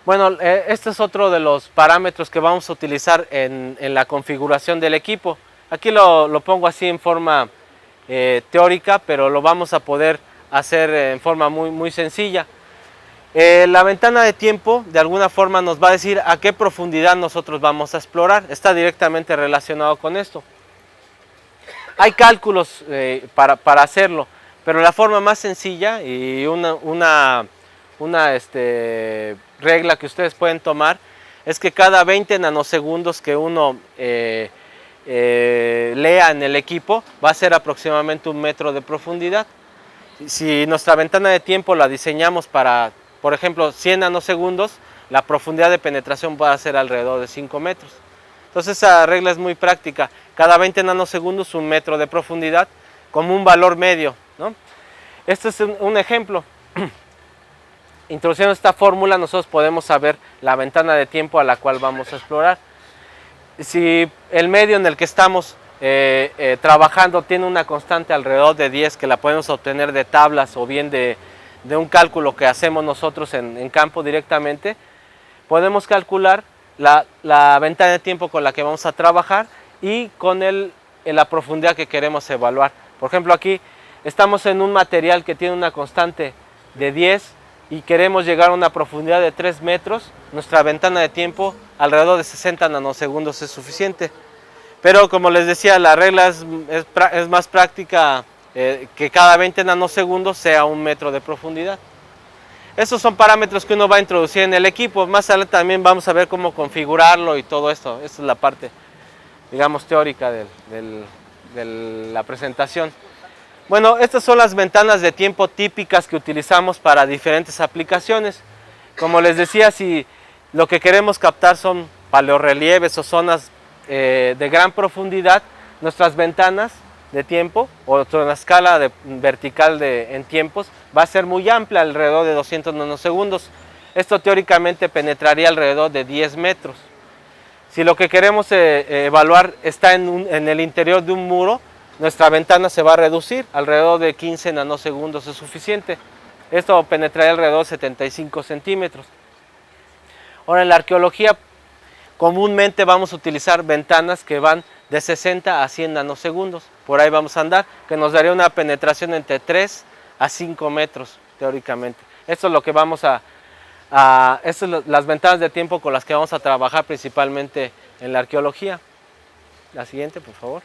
Bueno, este es otro de los parámetros que vamos a utilizar en la configuración del equipo. Aquí lo pongo así en forma teórica, pero lo vamos a poder hacer en forma muy sencilla. La ventana de tiempo de alguna forma nos va a decir a qué profundidad nosotros vamos a explorar. Está directamente relacionado con esto. Hay cálculos para hacerlo, pero la forma más sencilla y una regla que ustedes pueden tomar es que cada 20 nanosegundos que uno lea en el equipo va a ser aproximadamente 1 metro de profundidad. Si nuestra ventana de tiempo la diseñamos para, por ejemplo, 100 nanosegundos, la profundidad de penetración va a ser alrededor de 5 metros. Entonces esa regla es muy práctica: cada 20 nanosegundos 1 metro de profundidad como un valor medio, ¿no? Este es un ejemplo. Introduciendo esta fórmula, nosotros podemos saber la ventana de tiempo a la cual vamos a explorar. Si el medio en el que estamos trabajando tiene una constante alrededor de 10, que la podemos obtener de tablas o bien de un cálculo que hacemos nosotros en campo directamente, podemos calcular la ventana de tiempo con la que vamos a trabajar y con la profundidad que queremos evaluar. Por ejemplo, aquí estamos en un material que tiene una constante de 10 y queremos llegar a una profundidad de 3 metros, nuestra ventana de tiempo alrededor de 60 nanosegundos es suficiente. Pero como les decía, la regla es más práctica que cada 20 nanosegundos sea 1 metro de profundidad. Estos son parámetros que uno va a introducir en el equipo. Más adelante también vamos a ver cómo configurarlo y todo esto. Esta es la parte, digamos, teórica de la presentación. Bueno, estas son las ventanas de tiempo típicas que utilizamos para diferentes aplicaciones. Como les decía, si lo que queremos captar son paleorrelieves o zonas de gran profundidad, nuestras ventanas de tiempo o una escala vertical en tiempos va a ser muy amplia, alrededor de 200 nanosegundos. Esto teóricamente penetraría alrededor de 10 metros. Si lo que queremos evaluar está en el interior de un muro, nuestra ventana se va a reducir, alrededor de 15 nanosegundos es suficiente. Esto penetraría alrededor de 75 centímetros. Ahora, en la arqueología comúnmente vamos a utilizar ventanas que van de 60 a 100 nanosegundos. Por ahí vamos a andar, que nos daría una penetración entre 3 a 5 metros, teóricamente. Esto es lo que vamos estas son las ventanas de tiempo con las que vamos a trabajar principalmente en la arqueología. La siguiente, por favor.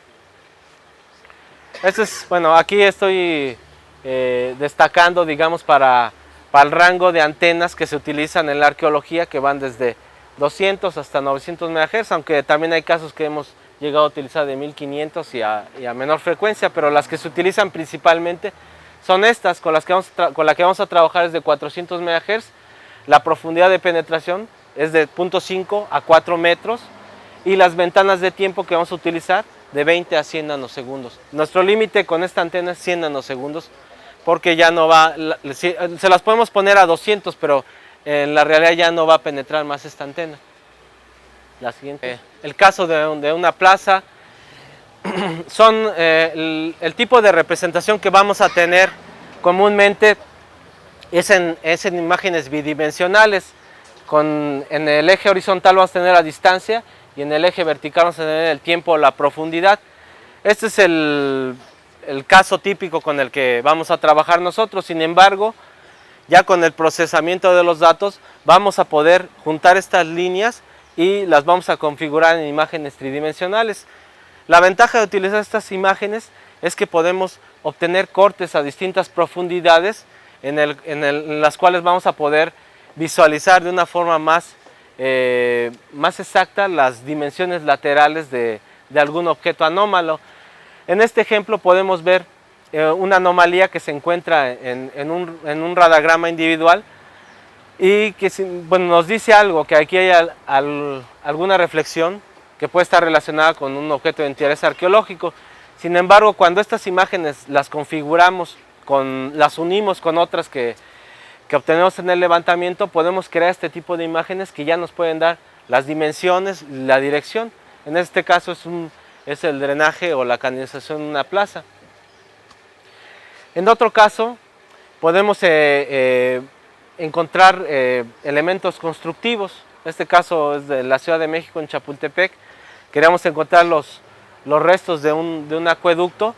Bueno, aquí estoy destacando, digamos, para el rango de antenas que se utilizan en la arqueología, que van desde 200 hasta 900 MHz, aunque también hay casos que hemos llegado a utilizar de 1500 y a menor frecuencia, pero las que se utilizan principalmente son estas, con la que vamos a trabajar es de 400 MHz, la profundidad de penetración es de 0.5 a 4 metros y las ventanas de tiempo que vamos a utilizar de 20 a 100 nanosegundos. Nuestro límite con esta antena es 100 nanosegundos porque ya no va, se las podemos poner a 200, pero en la realidad ya no va a penetrar más esta antena. La siguiente. El caso de una plaza son el tipo de representación que vamos a tener comúnmente es en imágenes bidimensionales. En el eje horizontal vamos a tener la distancia y en el eje vertical vamos a tener el tiempo o la profundidad. Este es el caso típico con el que vamos a trabajar nosotros. Sin embargo, ya con el procesamiento de los datos vamos a poder juntar estas líneas y las vamos a configurar en imágenes tridimensionales. La ventaja de utilizar estas imágenes es que podemos obtener cortes a distintas profundidades en las cuales vamos a poder visualizar de una forma más exacta las dimensiones laterales de algún objeto anómalo. En este ejemplo podemos ver una anomalía que se encuentra en un radagrama individual y que bueno, nos dice algo, que aquí hay alguna reflexión que puede estar relacionada con un objeto de interés arqueológico. Sin embargo, cuando estas imágenes las configuramos, las unimos con otras que obtenemos en el levantamiento, podemos crear este tipo de imágenes que ya nos pueden dar las dimensiones, la dirección. En este caso es el drenaje o la canalización de una plaza. En otro caso, podemos encontrar elementos constructivos. En este caso es de la Ciudad de México, en Chapultepec. Queríamos encontrar los restos de un acueducto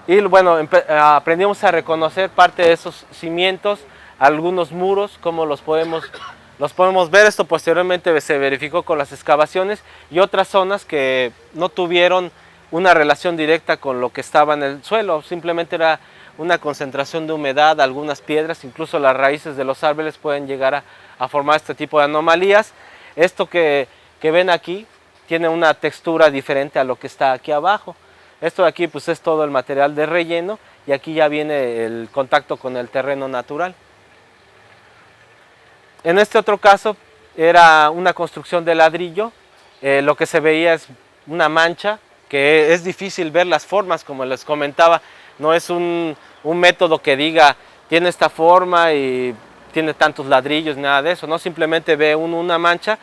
y bueno, aprendimos a reconocer parte de esos cimientos, algunos muros, cómo los podemos ver. Esto posteriormente se verificó con las excavaciones y otras zonas que no tuvieron una relación directa con lo que estaba en el suelo, simplemente era una concentración de humedad, algunas piedras, incluso las raíces de los árboles pueden llegar a formar este tipo de anomalías. Esto que ven aquí tiene una textura diferente a lo que está aquí abajo. Esto de aquí pues es todo el material de relleno y aquí ya viene el contacto con el terreno natural. En este otro caso era una construcción de ladrillo, lo que se veía es una mancha, que es difícil ver las formas, como les comentaba, no es un método que diga tiene esta forma y tiene tantos ladrillos, nada de eso, no, simplemente ve uno una mancha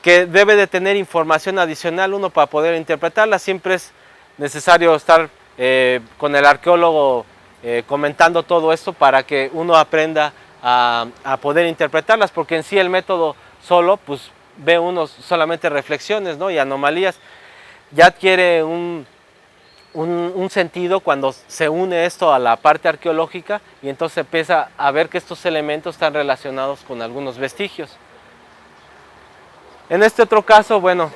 que debe de tener información adicional uno para poder interpretarla. Siempre es necesario estar con el arqueólogo comentando todo esto para que uno aprenda a poder interpretarlas, porque en sí el método solo pues ve uno solamente reflexiones, ¿no?, y anomalías. Ya adquiere un sentido cuando se une esto a la parte arqueológica y entonces empieza a ver que estos elementos están relacionados con algunos vestigios. En este otro caso, bueno,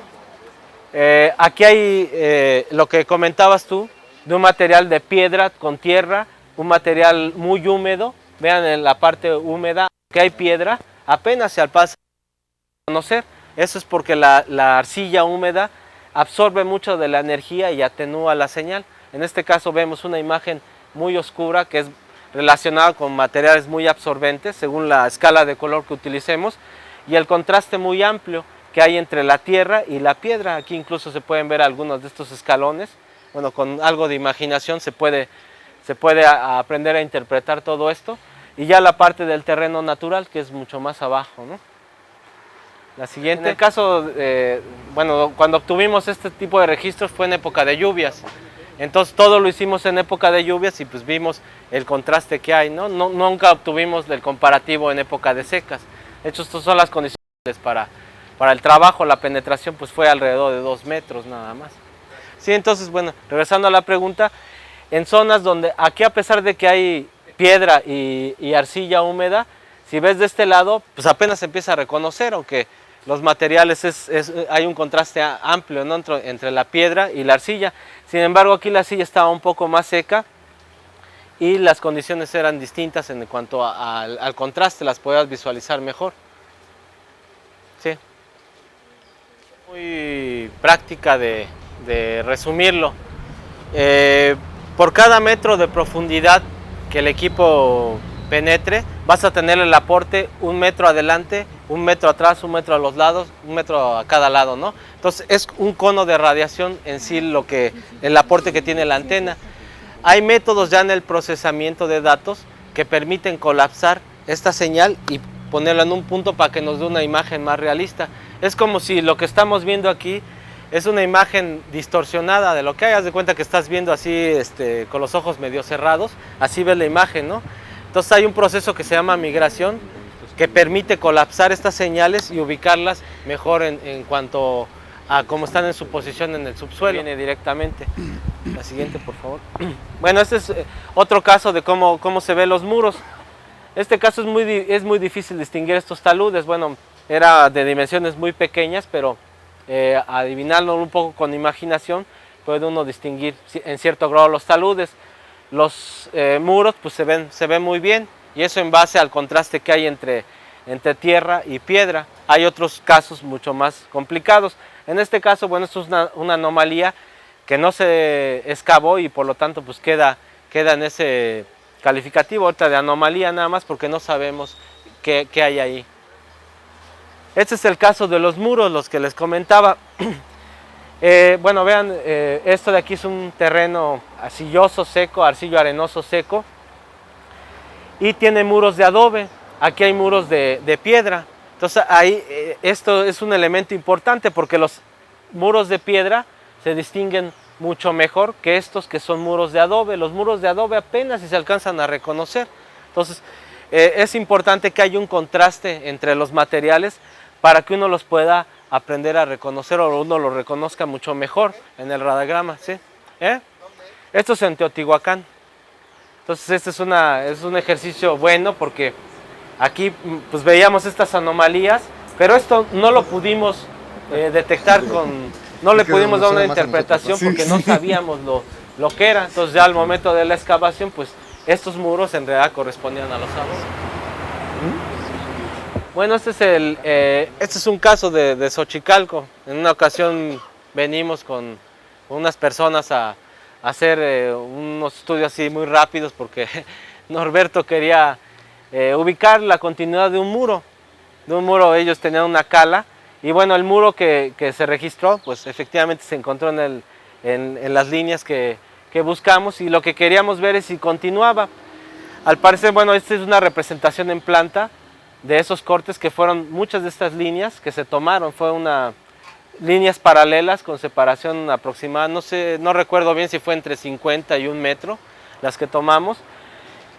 Aquí hay lo que comentabas tú, de un material de piedra con tierra, un material muy húmedo. Vean en la parte húmeda que hay piedra, apenas se alcanza a conocer. Eso es porque la arcilla húmeda absorbe mucho de la energía y atenúa la señal. En este caso vemos una imagen muy oscura que es relacionada con materiales muy absorbentes según la escala de color que utilicemos, y el contraste muy amplio que hay entre la tierra y la piedra. Aquí incluso se pueden ver algunos de estos escalones. Bueno, con algo de imaginación se puede aprender a interpretar todo esto. Y ya la parte del terreno natural, que es mucho más abajo, ¿no? La siguiente. En el caso, bueno, cuando obtuvimos este tipo de registros fue en época de lluvias. Entonces todo lo hicimos en época de lluvias y pues vimos el contraste que hay, ¿no? Nunca obtuvimos el comparativo en época de secas. De hecho, estas son las condiciones para el trabajo. La penetración pues fue alrededor de 2 metros nada más. Sí, entonces, bueno, regresando a la pregunta, en zonas donde aquí, a pesar de que hay piedra y arcilla húmeda, si ves de este lado, pues apenas se empieza a reconocer, aunque los materiales hay un contraste amplio, ¿no?, entre la piedra y la arcilla. Sin embargo, aquí la arcilla estaba un poco más seca y las condiciones eran distintas en cuanto al contraste, las podías visualizar mejor. Sí. Muy práctica de resumirlo. Por cada metro de profundidad que el equipo penetre, vas a tener el aporte 1 metro adelante, 1 metro atrás, 1 metro a los lados, 1 metro a cada lado, ¿no? Entonces es un cono de radiación en sí el aporte que tiene la antena. Hay métodos ya en el procesamiento de datos que permiten colapsar esta señal y ponerla en un punto para que nos dé una imagen más realista. Es como si lo que estamos viendo aquí es una imagen distorsionada de lo que hay. Haz de cuenta que estás viendo así, con los ojos medio cerrados, así ves la imagen, ¿no? Entonces hay un proceso que se llama migración que permite colapsar estas señales y ubicarlas mejor en cuanto a cómo están en su posición en el subsuelo. Viene directamente. La siguiente, por favor. Bueno, este es otro caso de cómo se ven los muros. Este caso es muy difícil distinguir estos taludes. Bueno, era de dimensiones muy pequeñas, pero adivinarlo un poco con imaginación puede uno distinguir en cierto grado los taludes. Los muros pues se ven muy bien, y eso en base al contraste que hay entre tierra y piedra. Hay otros casos mucho más complicados. En este caso, bueno, esto es una anomalía que no se excavó y por lo tanto pues queda en ese calificativo ahorita de anomalía nada más, porque no sabemos qué hay ahí. Este es el caso de los muros, los que les comentaba. Bueno, vean, esto de aquí es un terreno arcilloso seco, arcillo arenoso seco, y tiene muros de adobe. Aquí hay muros de piedra. Entonces ahí esto es un elemento importante, porque los muros de piedra se distinguen mucho mejor que estos que son muros de adobe. Los muros de adobe apenas si se alcanzan a reconocer. Entonces es importante que haya un contraste entre los materiales para que uno los pueda aprender a reconocer, o uno lo reconozca mucho mejor en el radagrama, ¿sí? Esto es en Teotihuacán. Entonces este es un ejercicio bueno, porque aquí pues veíamos estas anomalías, pero esto no lo pudimos detectar no le pudimos dar una interpretación porque no sabíamos lo que era. Entonces ya al momento de la excavación, pues estos muros en realidad correspondían a los árboles. Bueno, este es un caso de Xochicalco. En una ocasión venimos con unas personas a hacer unos estudios así muy rápidos, porque Norberto quería ubicar la continuidad de un muro. Ellos tenían una cala, y bueno, el muro que se registró, pues efectivamente se encontró en las líneas que buscamos, y lo que queríamos ver es si continuaba. Al parecer, bueno, esta es una representación en planta de esos cortes que fueron muchas de estas líneas que se tomaron. Líneas paralelas con separación aproximada, no recuerdo bien si fue entre 50 y 1 metro las que tomamos.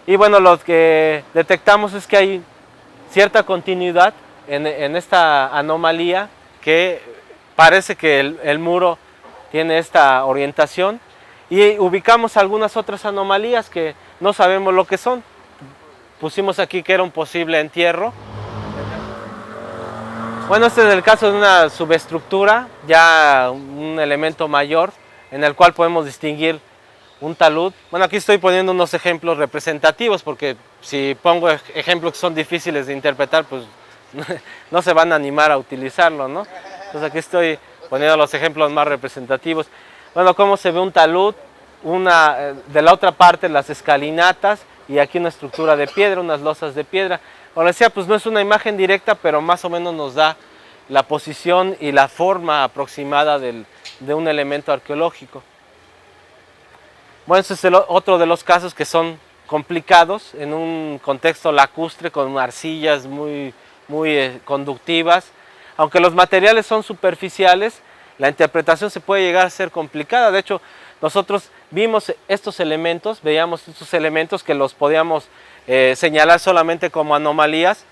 Y bueno, lo que detectamos es que hay cierta continuidad en esta anomalía, que parece que el muro tiene esta orientación, y ubicamos algunas otras anomalías que no sabemos lo que son. Pusimos aquí que era un posible entierro. Bueno, este es el caso de una subestructura, ya un elemento mayor, en el cual podemos distinguir un talud. Bueno, aquí estoy poniendo unos ejemplos representativos, porque si pongo ejemplos que son difíciles de interpretar, pues no se van a animar a utilizarlo, ¿no? Entonces aquí estoy poniendo los ejemplos más representativos. Bueno, cómo se ve un talud, de la otra parte las escalinatas, y aquí una estructura de piedra, unas losas de piedra. Como decía, pues no es una imagen directa, pero más o menos nos da la posición y la forma aproximada de un elemento arqueológico. Bueno, este es otro de los casos que son complicados en un contexto lacustre con arcillas muy conductivas. Aunque los materiales son superficiales, la interpretación se puede llegar a ser complicada. De hecho, nosotros vimos estos elementos, veíamos estos elementos que los podíamos señalar solamente como anomalías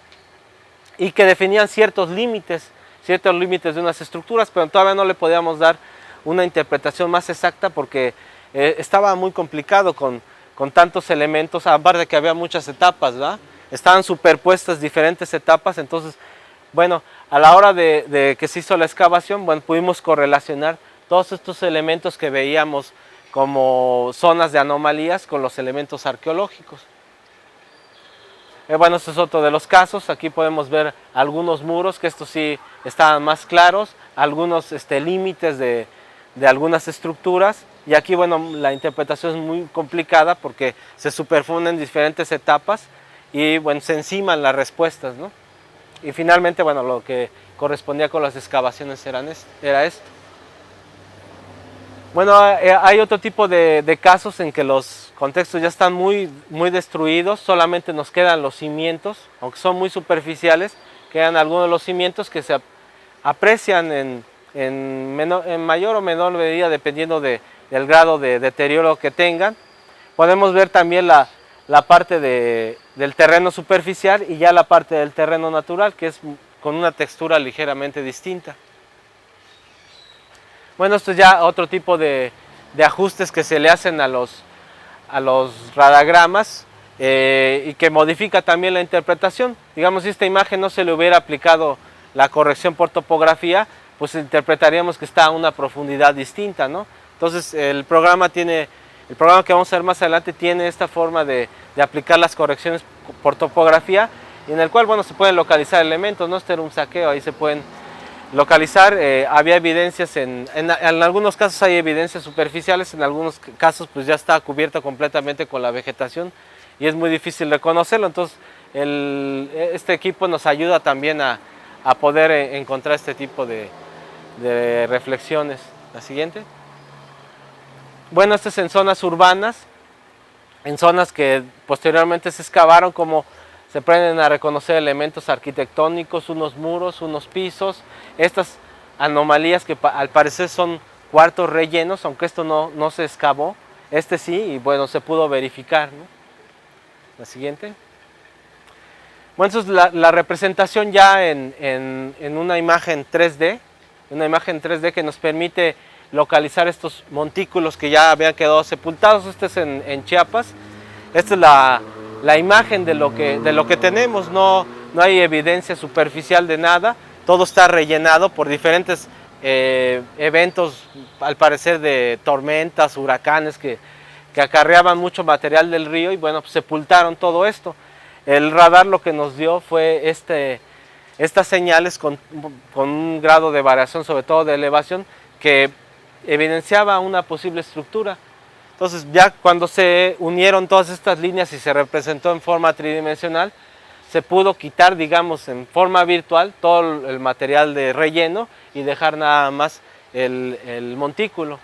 y que definían ciertos límites de unas estructuras, pero todavía no le podíamos dar una interpretación más exacta porque estaba muy complicado con tantos elementos, aparte de que había muchas etapas, ¿verdad? Estaban superpuestas diferentes etapas, entonces, bueno, a la hora de que se hizo la excavación, bueno, pudimos correlacionar todos estos elementos que veíamos como zonas de anomalías con los elementos arqueológicos. Bueno, este es otro de los casos. Aquí podemos ver algunos muros, que estos sí estaban más claros, algunos límites de algunas estructuras. Y aquí, bueno, la interpretación es muy complicada porque se superfunden diferentes etapas y, bueno, se enciman las respuestas, ¿no? Y finalmente, bueno, lo que correspondía con las excavaciones era esto. Bueno, hay otro tipo de casos en que los contextos ya están muy destruidos, solamente nos quedan los cimientos, aunque son muy superficiales, quedan algunos de los cimientos que se aprecian en mayor o menor medida dependiendo del grado de deterioro que tengan. Podemos ver también la parte del terreno superficial y ya la parte del terreno natural, que es con una textura ligeramente distinta. Bueno, esto es ya otro tipo de ajustes que se le hacen a los radagramas y que modifica también la interpretación. Digamos, si esta imagen no se le hubiera aplicado la corrección por topografía, pues interpretaríamos que está a una profundidad distinta, ¿no? Entonces el programa que vamos a ver más adelante tiene esta forma de aplicar las correcciones por topografía, y en el cual, bueno, se pueden localizar elementos, ¿no? Este era un saqueo, ahí se pueden localizar. Había evidencias, en algunos casos hay evidencias superficiales, en algunos casos pues ya está cubierta completamente con la vegetación y es muy difícil reconocerlo. Entonces este equipo nos ayuda también a poder encontrar este tipo de reflexiones. La siguiente. Bueno, esto es en zonas urbanas, en zonas que posteriormente se excavaron, como se pueden a reconocer elementos arquitectónicos, unos muros, unos pisos, estas anomalías que al parecer son cuartos rellenos, aunque esto no se excavó, este sí, y bueno, se pudo verificar, ¿no? La siguiente. Bueno, eso es la representación ya en una imagen 3D, que nos permite localizar estos montículos que ya habían quedado sepultados. Este es en Chiapas. Esta es la imagen de lo que tenemos. No hay evidencia superficial de nada, todo está rellenado por diferentes eventos, al parecer de tormentas, huracanes que acarreaban mucho material del río y, bueno, pues sepultaron todo esto. El radar lo que nos dio fue estas señales con un grado de variación, sobre todo de elevación, que evidenciaba una posible estructura. Entonces, ya cuando se unieron todas estas líneas y se representó en forma tridimensional, se pudo quitar, digamos, en forma virtual todo el material de relleno y dejar nada más el montículo.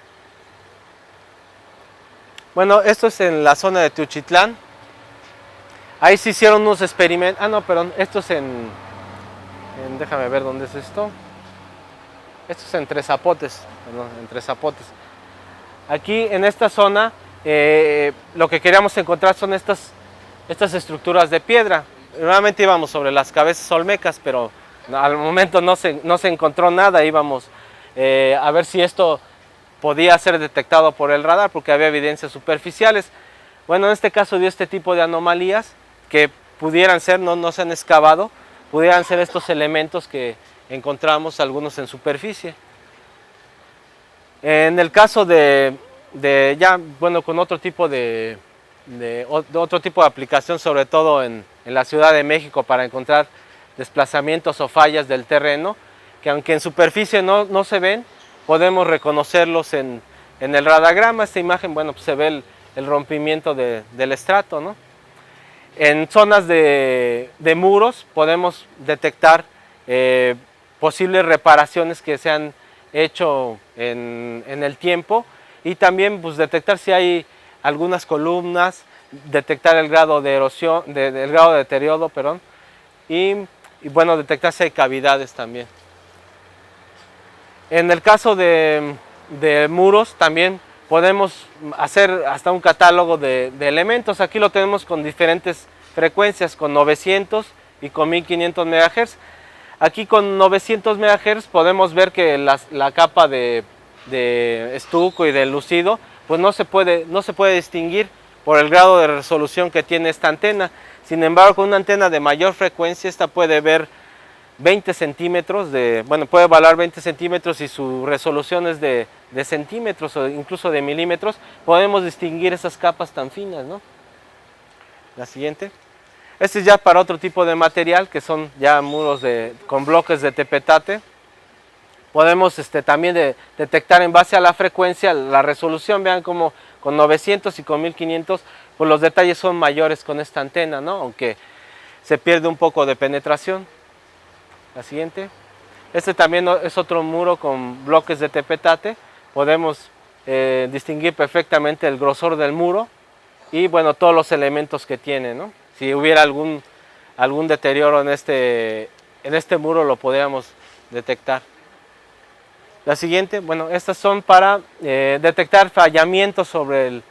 Bueno, esto es en la zona de Teochitlán. Ahí se hicieron unos experimentos. Ah, no, perdón, esto es déjame ver dónde es esto. Esto es en Tres Zapotes, perdón, en Tres Zapotes. Aquí en esta zona lo que queríamos encontrar son estas estructuras de piedra. Nuevamente íbamos sobre las cabezas olmecas, pero al momento no se encontró nada. Íbamos a ver si esto podía ser detectado por el radar, porque había evidencias superficiales. Bueno, en este caso dio este tipo de anomalías que pudieran ser, no se han excavado, pudieran ser estos elementos que encontramos algunos en superficie. En el caso con otro tipo de otro tipo de aplicación, sobre todo en la Ciudad de México, para encontrar desplazamientos o fallas del terreno, que aunque en superficie no se ven, podemos reconocerlos en el radagrama. Esta imagen, bueno, pues se ve el rompimiento del estrato, ¿no? En zonas de muros podemos detectar posibles reparaciones que se han hecho en el tiempo, y también pues detectar si hay algunas columnas, detectar el grado de erosión, el grado de deterioro, perdón, y bueno, detectar si hay cavidades también. En el caso de muros también podemos hacer hasta un catálogo de elementos. Aquí lo tenemos con diferentes frecuencias, con 900 y con 1500 MHz. Aquí con 900 MHz podemos ver que la capa de estuco y de lucido pues no se puede distinguir por el grado de resolución que tiene esta antena. Sin embargo, con una antena de mayor frecuencia, esta puede ver 20 centímetros, puede evaluar 20 centímetros, y su resolución es de centímetros o incluso de milímetros. Podemos distinguir esas capas tan finas, ¿no? La siguiente. Este es ya para otro tipo de material, que son ya muros con bloques de tepetate. Podemos también detectar en base a la frecuencia la resolución. Vean como con 900 y con 1500 pues los detalles son mayores con esta antena, ¿no? Aunque se pierde un poco de penetración. La siguiente. Este también es otro muro con bloques de tepetate. Podemos distinguir perfectamente el grosor del muro y bueno, todos los elementos que tiene, ¿no? Si hubiera algún deterioro en este muro, lo podríamos detectar. La siguiente, bueno, estas son para detectar fallamientos sobre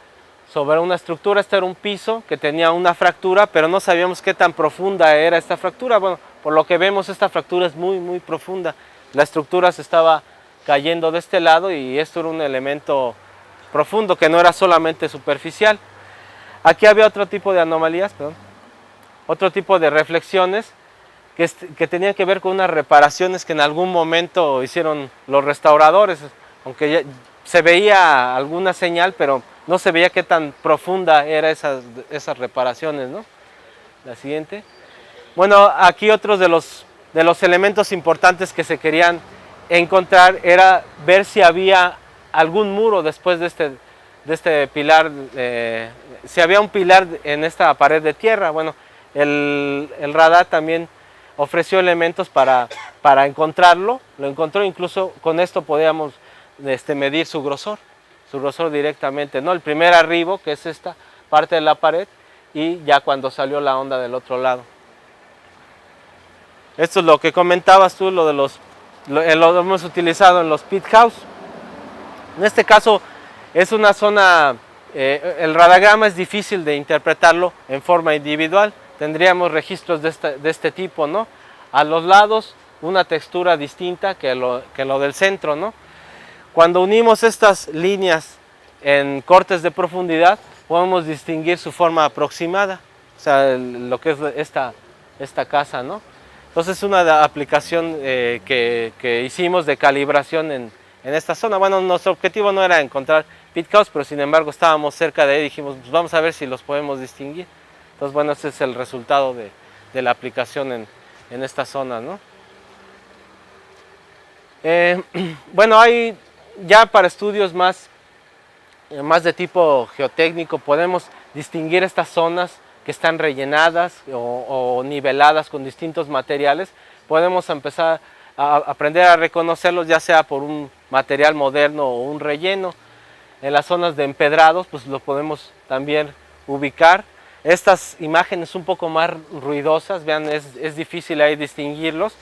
una estructura. Este era un piso que tenía una fractura, pero no sabíamos qué tan profunda era esta fractura. Bueno, por lo que vemos, esta fractura es muy, muy profunda. La estructura se estaba cayendo de este lado y esto era un elemento profundo que no era solamente superficial. Aquí había otro tipo de anomalías, otro tipo de reflexiones que tenían que ver con unas reparaciones que en algún momento hicieron los restauradores, aunque ya se veía alguna señal, pero no se veía qué tan profunda eran esas reparaciones, ¿no? La siguiente. Bueno, aquí otros de los elementos importantes que se querían encontrar era ver si había algún muro después de este pilar, si había un pilar en esta pared de tierra. Bueno, el radar también ofreció elementos para encontrarlo, lo encontró. Incluso con esto podíamos medir su grosor directamente, ¿no? El primer arribo, que es esta parte de la pared, y ya cuando salió la onda del otro lado. Esto es lo que comentabas tú, lo hemos utilizado en los pit house. En este caso es una zona, el radagrama es difícil de interpretarlo en forma individual. Tendríamos registros de este tipo, ¿no? A los lados una textura distinta que lo del centro, ¿no? Cuando unimos estas líneas en cortes de profundidad, podemos distinguir su forma aproximada, o sea, lo que es esta casa, ¿no? Entonces es una aplicación que hicimos de calibración en esta zona. Bueno, nuestro objetivo no era encontrar pit house, pero sin embargo estábamos cerca de él y dijimos, pues vamos a ver si los podemos distinguir. Entonces, bueno, ese es el resultado de la aplicación en esta zona, ¿no? Bueno, hay ya para estudios más de tipo geotécnico, podemos distinguir estas zonas que están rellenadas o niveladas con distintos materiales. Podemos empezar a aprender a reconocerlos, ya sea por un material moderno o un relleno. En las zonas de empedrados, pues lo podemos también ubicar. Estas imágenes un poco más ruidosas, vean, es difícil ahí distinguirlos,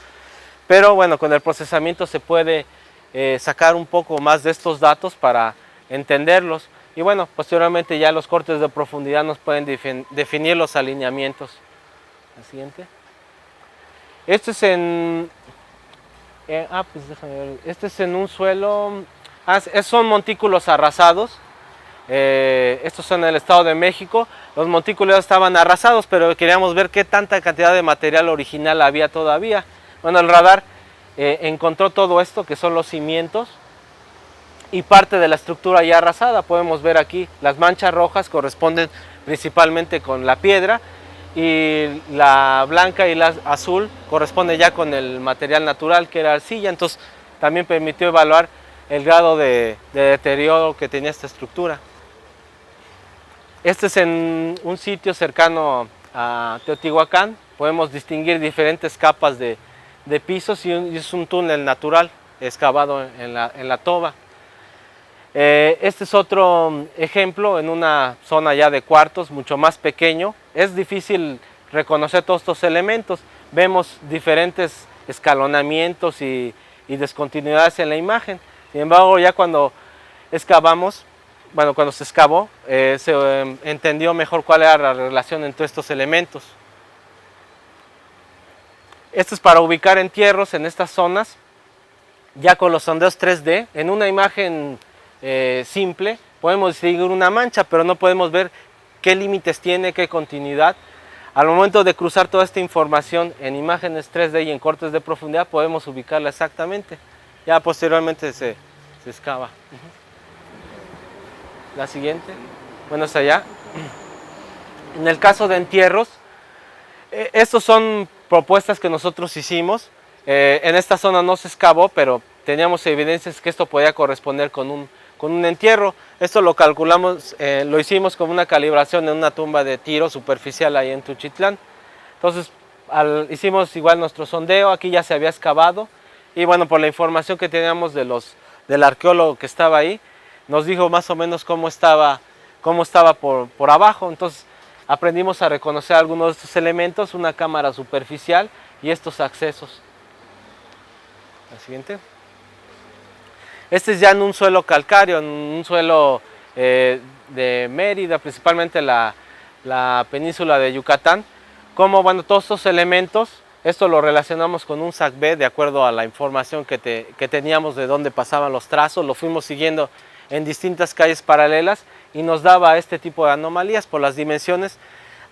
pero bueno, con el procesamiento se puede sacar un poco más de estos datos para entenderlos. Y bueno, posteriormente ya los cortes de profundidad nos pueden definir los alineamientos. La siguiente. Este es este es en un suelo, son montículos arrasados. Estos son en el Estado de México. Los montículos estaban arrasados, pero queríamos ver qué tanta cantidad de material original había todavía. Bueno, el radar encontró todo esto que son los cimientos y parte de la estructura ya arrasada. Podemos ver aquí las manchas rojas corresponden principalmente con la piedra y la blanca y la azul corresponde ya con el material natural que era arcilla. Entonces también permitió evaluar el grado de deterioro que tenía esta estructura. Este es en un sitio cercano a Teotihuacán. Podemos distinguir diferentes capas de pisos y es un túnel natural excavado en la toba. Este es otro ejemplo en una zona ya de cuartos, mucho más pequeño. Es difícil reconocer todos estos elementos. Vemos diferentes escalonamientos y descontinuidades en la imagen. Sin embargo, ya cuando excavamos, bueno, cuando se excavó, se entendió mejor cuál era la relación entre estos elementos. Esto es para ubicar entierros en estas zonas, ya con los sondeos 3D. En una imagen simple podemos distinguir una mancha, pero no podemos ver qué límites tiene, qué continuidad. Al momento de cruzar toda esta información en imágenes 3D y en cortes de profundidad podemos ubicarla exactamente. Ya posteriormente se excava. La siguiente, bueno, es allá. En el caso de entierros, estos son propuestas que nosotros hicimos. En esta zona no se excavó, pero teníamos evidencias que esto podía corresponder con un entierro. Esto lo calculamos, lo hicimos con una calibración en una tumba de tiro superficial ahí en Tuchitlán. Entonces hicimos igual nuestro sondeo, aquí ya se había excavado y bueno, por la información que teníamos del arqueólogo que estaba ahí, nos dijo más o menos cómo estaba por abajo. Entonces aprendimos a reconocer algunos de estos elementos, una cámara superficial y estos accesos. La siguiente. Este es ya en un suelo calcáreo, en un suelo de Mérida, principalmente la península de Yucatán. Como bueno, todos estos elementos, esto lo relacionamos con un SACB de acuerdo a la información que teníamos de dónde pasaban los trazos, lo fuimos siguiendo en distintas calles paralelas y nos daba este tipo de anomalías por las dimensiones.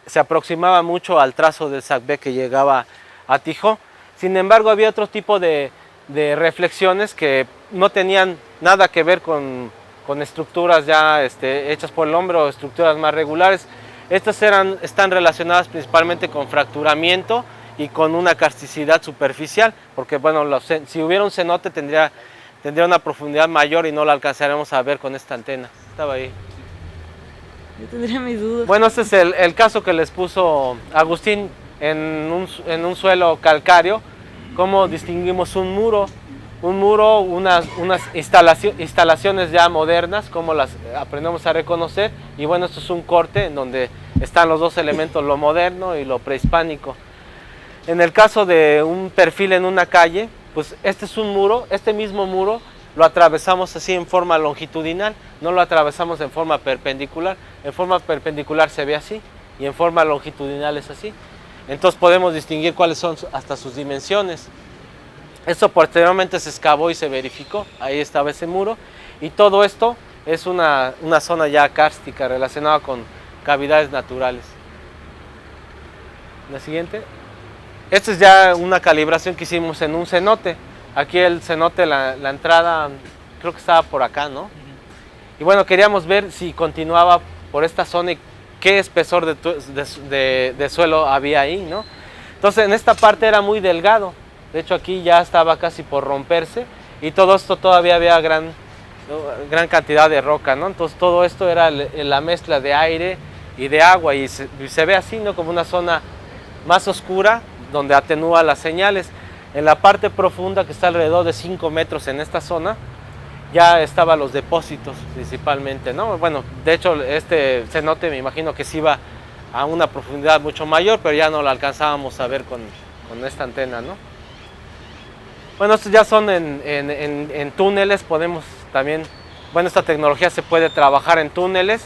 Se aproximaba mucho al trazo del SACB que llegaba a Tijó. Sin embargo, había otro tipo de reflexiones que no tenían nada que ver con estructuras ya hechas por el hombre o estructuras más regulares. Estas están relacionadas principalmente con fracturamiento y con una carsticidad superficial, porque bueno, si hubiera un cenote tendría una profundidad mayor y no la alcanzaremos a ver con esta antena. Estaba ahí. Yo tendría mis dudas. Bueno, este es el caso que les puso Agustín en un suelo calcáreo. Cómo distinguimos un muro, unas instalaciones ya modernas, cómo las aprendemos a reconocer. Y bueno, esto es un corte en donde están los dos elementos, lo moderno y lo prehispánico. En el caso de un perfil en una calle, pues este es un muro, este mismo muro lo atravesamos así en forma longitudinal, no lo atravesamos en forma perpendicular. En forma perpendicular se ve así y en forma longitudinal es así. Entonces podemos distinguir cuáles son hasta sus dimensiones. Esto posteriormente se excavó y se verificó, ahí estaba ese muro. Y todo esto es una zona ya kárstica relacionada con cavidades naturales. La siguiente. Esta es ya una calibración que hicimos en un cenote. Aquí el cenote, la entrada, creo que estaba por acá, ¿no? Y bueno, queríamos ver si continuaba por esta zona y qué espesor de suelo había ahí, ¿no? Entonces en esta parte era muy delgado, de hecho aquí ya estaba casi por romperse y todo esto todavía había gran cantidad de roca, ¿no? Entonces todo esto era la mezcla de aire y de agua y se ve así, ¿no? Como una zona más oscura donde atenúa las señales. En la parte profunda, que está alrededor de 5 metros en esta zona, ya estaban los depósitos principalmente, ¿no? Bueno, de hecho este cenote me imagino que sí iba a una profundidad mucho mayor, pero ya no lo alcanzábamos a ver con esta antena, ¿no? Bueno, estos ya son en túneles, podemos también, bueno, esta tecnología se puede trabajar en túneles.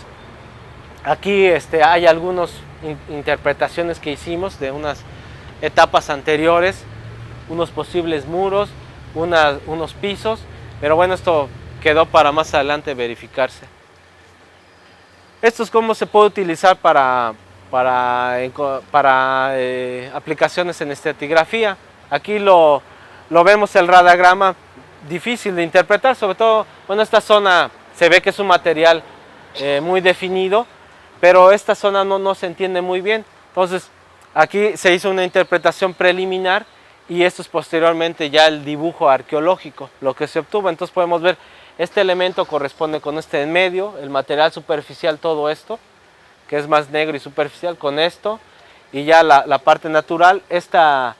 Aquí hay algunas interpretaciones que hicimos de unas etapas anteriores, unos posibles muros, unos pisos, pero bueno, esto quedó para más adelante verificarse. Esto es cómo se puede utilizar para aplicaciones en estratigrafía. Aquí lo lo vemos el radagrama difícil de interpretar, sobre todo, bueno, esta zona se ve que es un material muy definido, pero esta zona no se entiende muy bien. Entonces, aquí se hizo una interpretación preliminar y esto es posteriormente ya el dibujo arqueológico, lo que se obtuvo. Entonces podemos ver, este elemento corresponde con este en medio, el material superficial, todo esto, que es más negro y superficial, con esto, y ya la parte natural, esta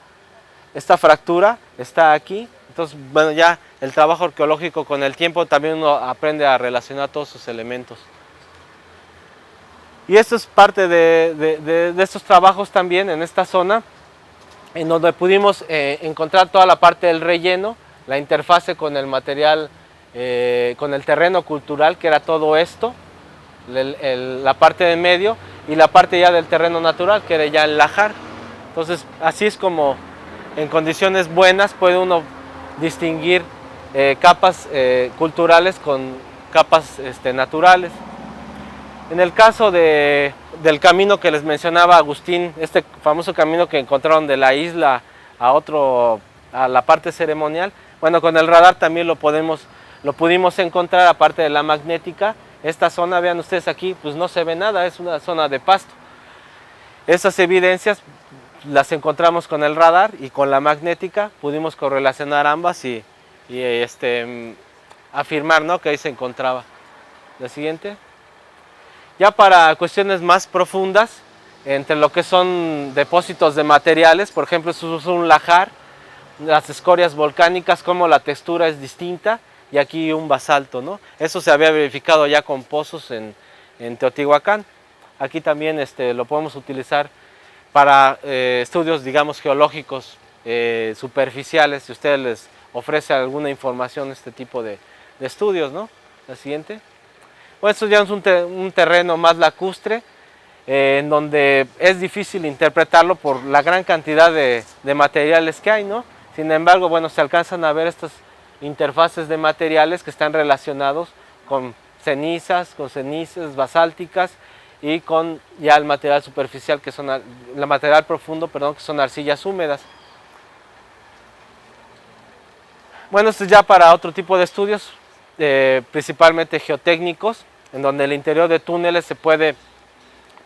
fractura está aquí. Entonces, bueno, ya el trabajo arqueológico con el tiempo también uno aprende a relacionar todos sus elementos. Y esto es parte de estos trabajos también en esta zona, en donde pudimos encontrar toda la parte del relleno, la interfase con el material, con el terreno cultural, que era todo esto, la parte de medio, y la parte ya del terreno natural, que era ya el lajar. Entonces, así es como en condiciones buenas puede uno distinguir capas culturales con capas naturales. En el caso del camino que les mencionaba Agustín, este famoso camino que encontraron de la isla a la parte ceremonial, bueno, con el radar también lo pudimos encontrar, aparte de la magnética. Esta zona, vean ustedes aquí, pues no se ve nada, es una zona de pasto. Esas evidencias las encontramos con el radar y con la magnética, pudimos correlacionar ambas y afirmar, ¿no?, que ahí se encontraba. La siguiente. Ya para cuestiones más profundas, entre lo que son depósitos de materiales, por ejemplo, esto es un lajar, las escorias volcánicas, como la textura es distinta, y aquí un basalto, ¿no? Eso se había verificado ya con pozos en Teotihuacán. Aquí también lo podemos utilizar para estudios, digamos, geológicos superficiales, si ustedes les ofrece alguna información este tipo de estudios, ¿no? La siguiente. Bueno, esto ya es un terreno más lacustre, en donde es difícil interpretarlo por la gran cantidad de materiales que hay, ¿no? Sin embargo, bueno, se alcanzan a ver estas interfaces de materiales que están relacionados con cenizas basálticas, y con ya el material superficial, que son el material profundo, perdón, que son arcillas húmedas. Bueno, esto es ya para otro tipo de estudios, principalmente geotécnicos, en donde el interior de túneles puede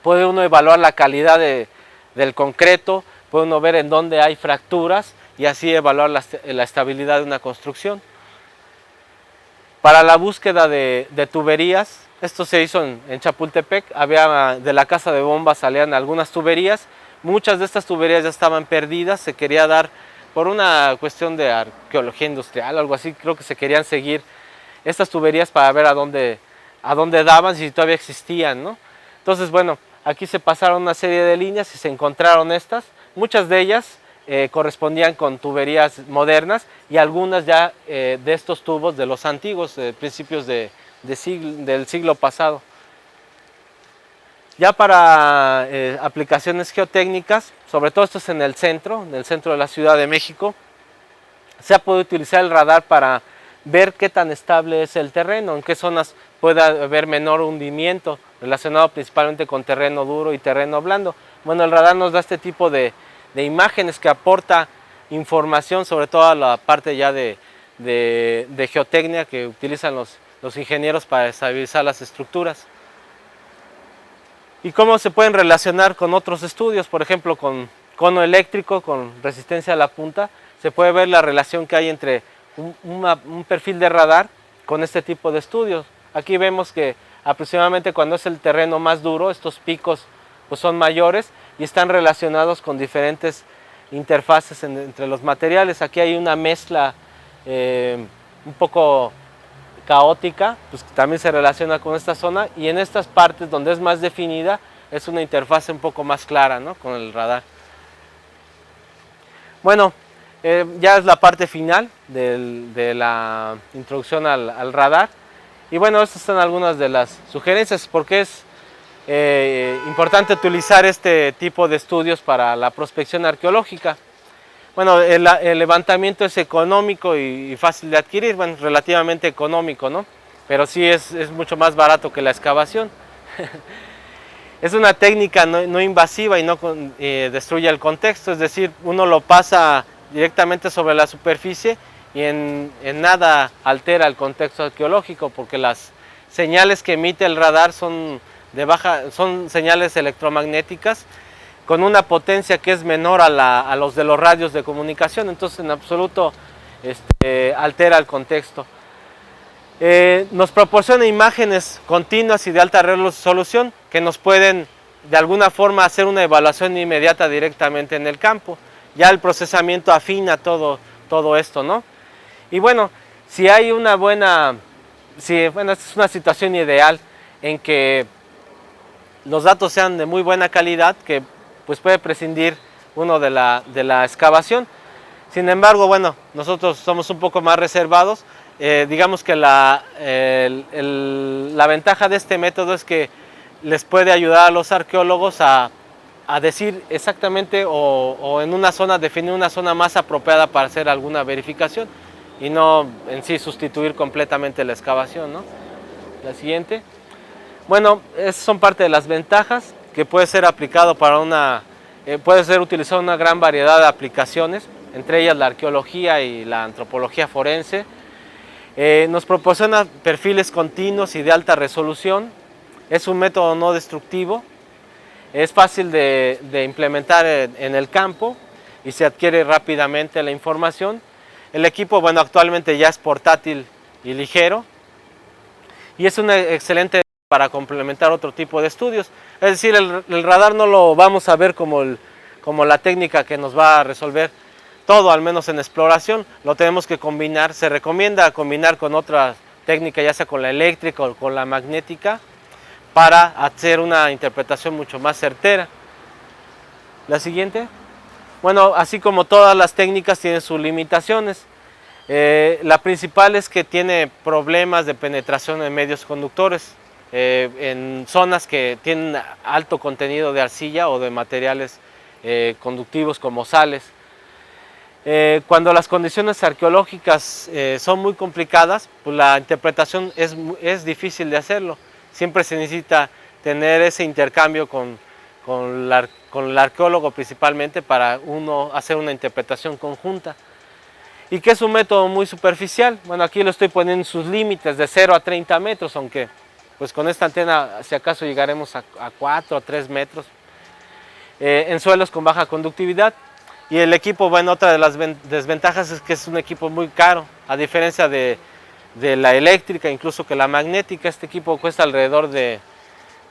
uno evaluar la calidad del concreto, puede uno ver en dónde hay fracturas y así evaluar la estabilidad de una construcción. Para la búsqueda de tuberías, esto se hizo en Chapultepec, de la casa de bombas salían algunas tuberías, muchas de estas tuberías ya estaban perdidas, se quería dar, por una cuestión de arqueología industrial, algo así, creo que se querían seguir estas tuberías para ver a dónde daban, si todavía existían, ¿no? Entonces, bueno, aquí se pasaron una serie de líneas y se encontraron estas, muchas de ellas correspondían con tuberías modernas y algunas ya de estos tubos de los antiguos, principios del siglo pasado. Ya para aplicaciones geotécnicas, sobre todo esto es en el centro de la Ciudad de México, se puede utilizar el radar para ver qué tan estable es el terreno, en qué zonas puede haber menor hundimiento, relacionado principalmente con terreno duro y terreno blando. Bueno, el radar nos da este tipo de imágenes que aporta información sobre toda la parte ya de geotecnia que utilizan los ingenieros para estabilizar las estructuras. ¿Y cómo se pueden relacionar con otros estudios? Por ejemplo, con cono eléctrico, con resistencia a la punta, se puede ver la relación que hay entre un perfil de radar con este tipo de estudios. Aquí vemos que aproximadamente cuando es el terreno más duro, estos picos pues son mayores y están relacionados con diferentes interfaces entre los materiales. Aquí hay una mezcla un poco caótica, pues también se relaciona con esta zona, y en estas partes donde es más definida es una interfase un poco más clara, ¿no?, con el radar. Bueno, ya es la parte final de la introducción al radar, y bueno, estas son algunas de las sugerencias, porque es importante utilizar este tipo de estudios para la prospección arqueológica. Bueno, el levantamiento es económico y fácil de adquirir, bueno, relativamente económico, ¿no? Pero sí es mucho más barato que la excavación. Es una técnica no invasiva y no destruye el contexto, es decir, uno lo pasa directamente sobre la superficie y en nada altera el contexto arqueológico, porque las señales que emite el radar son señales electromagnéticas con una potencia que es menor a los de los radios de comunicación, entonces en absoluto altera el contexto. Nos proporciona imágenes continuas y de alta resolución que nos pueden de alguna forma hacer una evaluación inmediata directamente en el campo. Ya el procesamiento afina todo esto, ¿no? Y bueno, si hay una esta es una situación ideal en que los datos sean de muy buena calidad, que pues puede prescindir uno de la excavación. Sin embargo, bueno, nosotros somos un poco más reservados. Digamos que la ventaja de este método es que les puede ayudar a los arqueólogos a decir exactamente o en una zona, definir una zona más apropiada para hacer alguna verificación y no en sí sustituir completamente la excavación, ¿no? La siguiente. Bueno, esas son parte de las ventajas que puede ser aplicado puede ser utilizado en una gran variedad de aplicaciones, entre ellas la arqueología y la antropología forense. Nos proporciona perfiles continuos y de alta resolución. Es un método no destructivo. Es fácil de implementar en el campo y se adquiere rápidamente la información. El equipo, bueno, actualmente ya es portátil y ligero y es una excelente para complementar otro tipo de estudios. Es decir, el radar no lo vamos a ver como la técnica que nos va a resolver todo, al menos en exploración. Lo tenemos que combinar, se recomienda combinar con otra técnica, ya sea con la eléctrica o con la magnética, para hacer una interpretación mucho más certera. La siguiente. Bueno, así como todas las técnicas tienen sus limitaciones. La principal es que tiene problemas de penetración en medios conductores, en zonas que tienen alto contenido de arcilla o de materiales conductivos como sales. Cuando las condiciones arqueológicas son muy complicadas, pues la interpretación es difícil de hacerlo. Siempre se necesita tener ese intercambio con el arqueólogo principalmente para uno hacer una interpretación conjunta. ¿Y qué es un método muy superficial? Bueno, aquí lo estoy poniendo en sus límites de 0 a 30 metros, aunque pues con esta antena si acaso llegaremos a 4 o 3 metros. En suelos con baja conductividad. Y el equipo, bueno, otra de las desventajas es que es un equipo muy caro, a diferencia de la eléctrica, incluso que la magnética. Este equipo cuesta alrededor de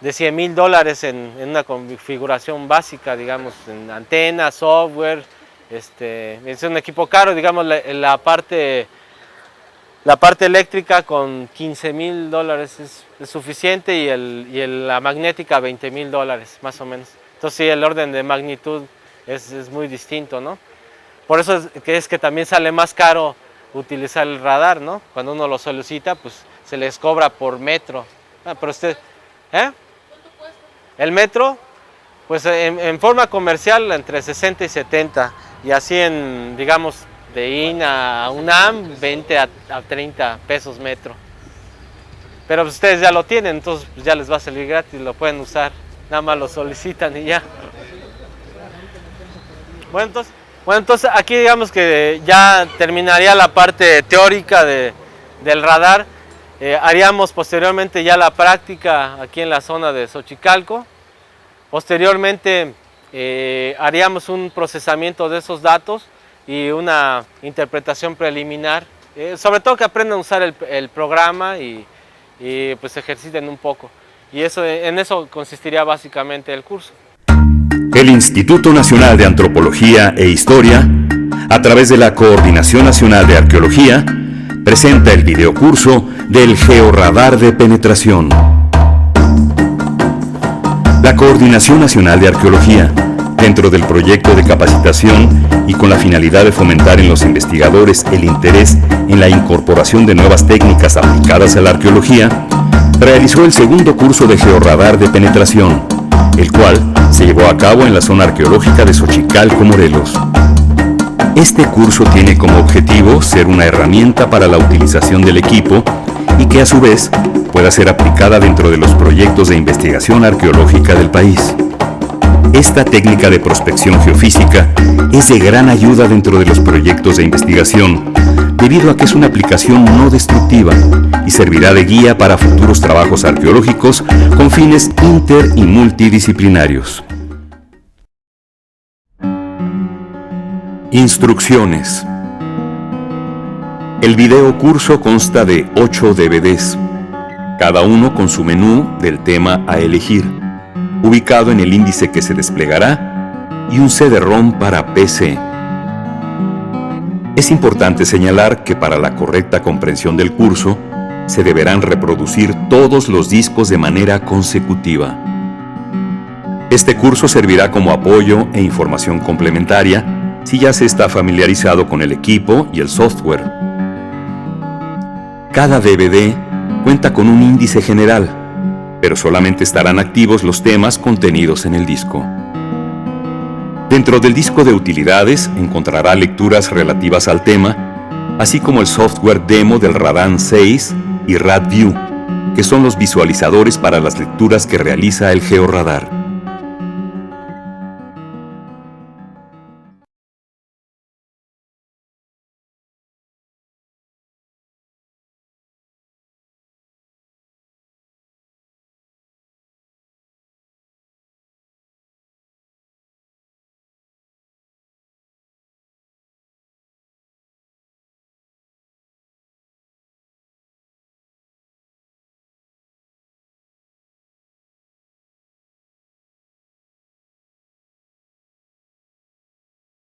$100,000 en una configuración básica, digamos, en antena, software. Es un equipo caro, digamos, la parte eléctrica con $15,000 es suficiente y la magnética $20,000 más o menos. Entonces sí, el orden de magnitud es muy distinto, ¿no? Por eso es que también sale más caro utilizar el radar, ¿no? Cuando uno lo solicita, pues se les cobra por metro. Pero usted, ¿cuánto cuesta? El metro, pues en forma comercial entre 60 y 70, y así digamos, de INA a UNAM, 20 a 30 pesos metro. Pero pues ustedes ya lo tienen, entonces pues ya les va a salir gratis, lo pueden usar, nada más lo solicitan y ya. Bueno, entonces aquí digamos que ya terminaría la parte teórica del radar. Haríamos posteriormente ya la práctica aquí en la zona de Xochicalco. Posteriormente haríamos un procesamiento de esos datos y una interpretación preliminar. Sobre todo que aprendan a usar el programa y pues ejerciten un poco. Y en eso consistiría básicamente el curso. El Instituto Nacional de Antropología e Historia, a través de la Coordinación Nacional de Arqueología, presenta el videocurso del Georradar de Penetración. La Coordinación Nacional de Arqueología, dentro del proyecto de capacitación y con la finalidad de fomentar en los investigadores el interés en la incorporación de nuevas técnicas aplicadas a la arqueología, realizó el segundo curso de Georradar de Penetración, el cual se llevó a cabo en la zona arqueológica de Xochicalco, Morelos. Este curso tiene como objetivo ser una herramienta para la utilización del equipo y que a su vez pueda ser aplicada dentro de los proyectos de investigación arqueológica del país. Esta técnica de prospección geofísica es de gran ayuda dentro de los proyectos de investigación, debido a que es una aplicación no destructiva y servirá de guía para futuros trabajos arqueológicos con fines inter y multidisciplinarios. Instrucciones. El video curso consta de 8 DVDs, cada uno con su menú del tema a elegir, ubicado en el índice que se desplegará, y un CD-ROM para PC. Es importante señalar que para la correcta comprensión del curso, se deberán reproducir todos los discos de manera consecutiva. Este curso servirá como apoyo e información complementaria si ya se está familiarizado con el equipo y el software. Cada DVD cuenta con un índice general, pero solamente estarán activos los temas contenidos en el disco. Dentro del disco de utilidades encontrará lecturas relativas al tema, así como el software demo del Radan 6 y RadView, que son los visualizadores para las lecturas que realiza el georradar.